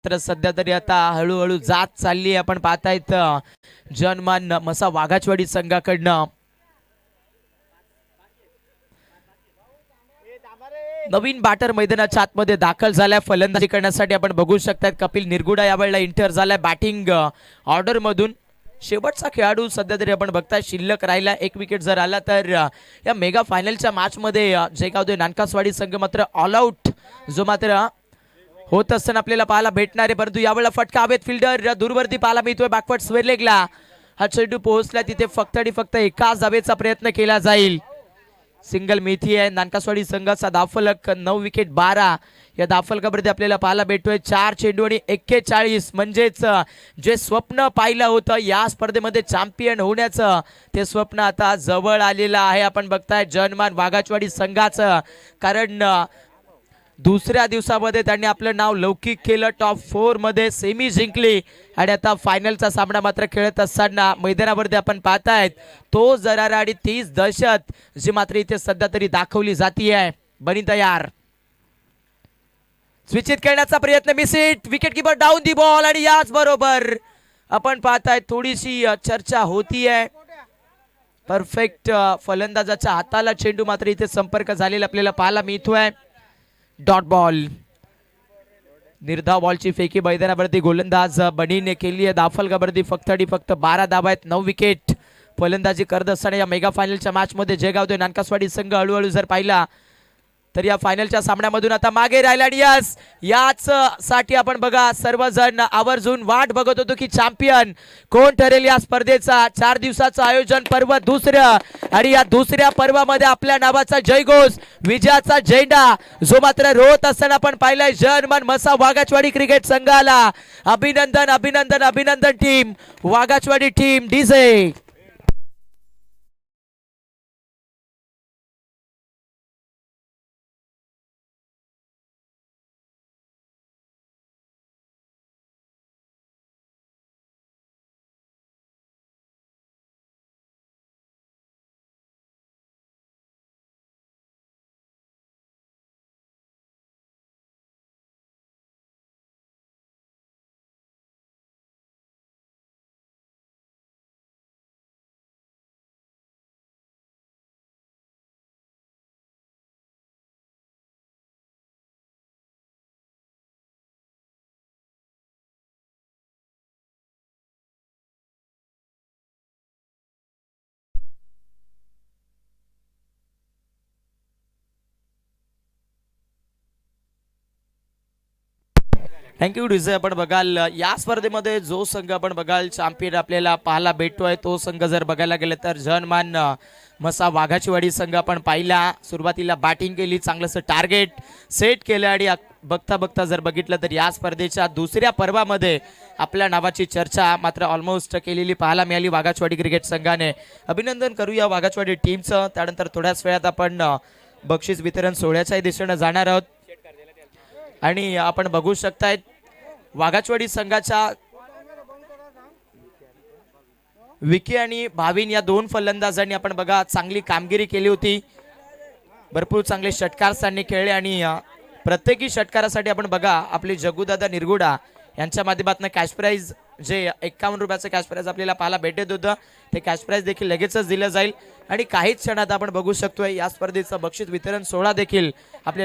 तर सध्या तरी आता हळूहळू जात चालली आपण पाहतायत जनमान मसा वाघाचवाडी संघाकडनं. नवीन बॅटर मैदानाच्या आतमध्ये दाखल झालाय फलंदाजी करण्यासाठी. आपण बघू शकतात कपिल निरगुडा यावेळेला इंटर झालाय बॅटिंग ऑर्डर मधून. शेवटचा खेळाडू सध्या तरी आपण बघताय शिल्लक राहिला. 1 विकेट जर आला तर या मेगा फायनलच्या मॅच मध्ये जयगावदेव नानकासवाडी संघ मात्र ऑल आउट जो मात्र होत असताना आपल्याला पाहायला भेटणार आहे. परंतु यावेळेला फटका हवेत. फिल्डर दूरवरती पाहायला मिळतोय बॅकवर्ड स्वेरलेगला. हा चेंडू पोहोचला तिथे फक्त आणि फक्त एकाच धावेचा प्रयत्न केला जाईल. सिंगल मिळती आहे नानकासवाडी संघाचा धावफलक 9 विकेट 12 या दाफलकावरती आपल्याला पाहायला भेटतोय 4 चेंडू आणि 41, म्हणजेच जे स्वप्न पाहिलं होतं या स्पर्धेमध्ये चॅम्पियन होण्याचं ते स्वप्न आता जवळ आलेलं आहे. आपण बघताय जनमान वाघाचवाडी संघाचं, कारण दुसऱ्या दिवसामध्ये त्यांनी आपलं नाव लौकिक केलं, टॉप 4 मध्ये सेमी जिंकली आणि आता फायनलचा सामना मात्र खेळत असताना मैदानावरती आपण पाहतायत तो जरारा आणि 30 दहशत जी मात्र इथे सध्या तरी दाखवली जातीये. बनी तयार, स्विचित खेळण्याचा प्रयत्न, मिसिट, wicket keeper down the ball आणि याच बरोबर आपण पाहताय थोडीशी चर्चा होतीये. परफेक्ट फलंदाजाच्या हाताला चेंडू मात्र इथे संपर्क झालेला आपल्याला पाहायला मिळतोय. डॉट बॉल, निर्धाव बॉलची फेकी मैदानावरती गोलंदाज बनीने केली आहे. दाफलकावरती फक्त 12 धावा आहेत, 9 विकेट फलंदाजी करत असताना या मेगा फायनलच्या मॅच मध्ये जयगाव नानकासवाडी संघ हळूहळू जर पाहिला तर या फायनलच्या सामन्यामधून आता मागे राहिला. यस, याच साठी आपण बघा सर्वजण आवर्जून वाट बघत होतो की चॅम्पियन कोण ठरेल या स्पर्धेचा. 4 दिवसाचं आयोजन, पर्व दुसरं, आणि या दुसऱ्या पर्वामध्ये आपल्या नावाचा जयघोष, विजयाचा झेंडा जो मात्र रोहत असताना आपण पाहिलाय जर्मन मसा वाघाचवाडी क्रिकेट संघाला. अभिनंदन अभिनंदन अभिनंदन team Waghachwadi team. DJ thank you DJ. आपण बघाल या स्पर्धेमध्ये जो संघ आपण बघाल चॅम्पियन आपल्याला पाहायला भेटतोय तो संघ जर बघायला गेलं तर जनमान मसा वाघाचीवाडी संघ आपण पाहिला. सुरुवातीला बॅटिंग केली, चांगलंसं टार्गेट सेट केलं आणि बघता बघता जर बघितलं तर या स्पर्धेच्या दुसऱ्या पर्वामध्ये आपल्या नावाची चर्चा मात्र ऑलमोस्ट केलेली पाहायला मिळाली वाघाचवाडी क्रिकेट संघाने. अभिनंदन करूया वाघाचवाडी टीमचं. त्यानंतर थोड्याच वेळात आपण बक्षीस वितरण सोहळ्याच्याही दिशेने जाणार आहोत आणि आपण बघू शकताय वाघाचवाडी संघाच्या विकी आणि भाविन या 2 फलंदाजांनी आपण बघा चांगली कामगिरी केली होती. भरपूर चांगले षटकार त्यांनी खेळले आणि प्रत्येकी षटकारासाठी आपण बघा आपले जगुदादा निरगुडा यांच्या माध्यमातून कॅश प्राइज जे 51 रुपयाचं कॅश प्राइज आपल्याला पाहायला भेटत होतं ते कॅश प्राइज देखील लगेचच दिलं जाईल आणि काहीच क्षणात आपण बघू शकतोय या स्पर्धेचं बक्षीस वितरण सोहळा देखील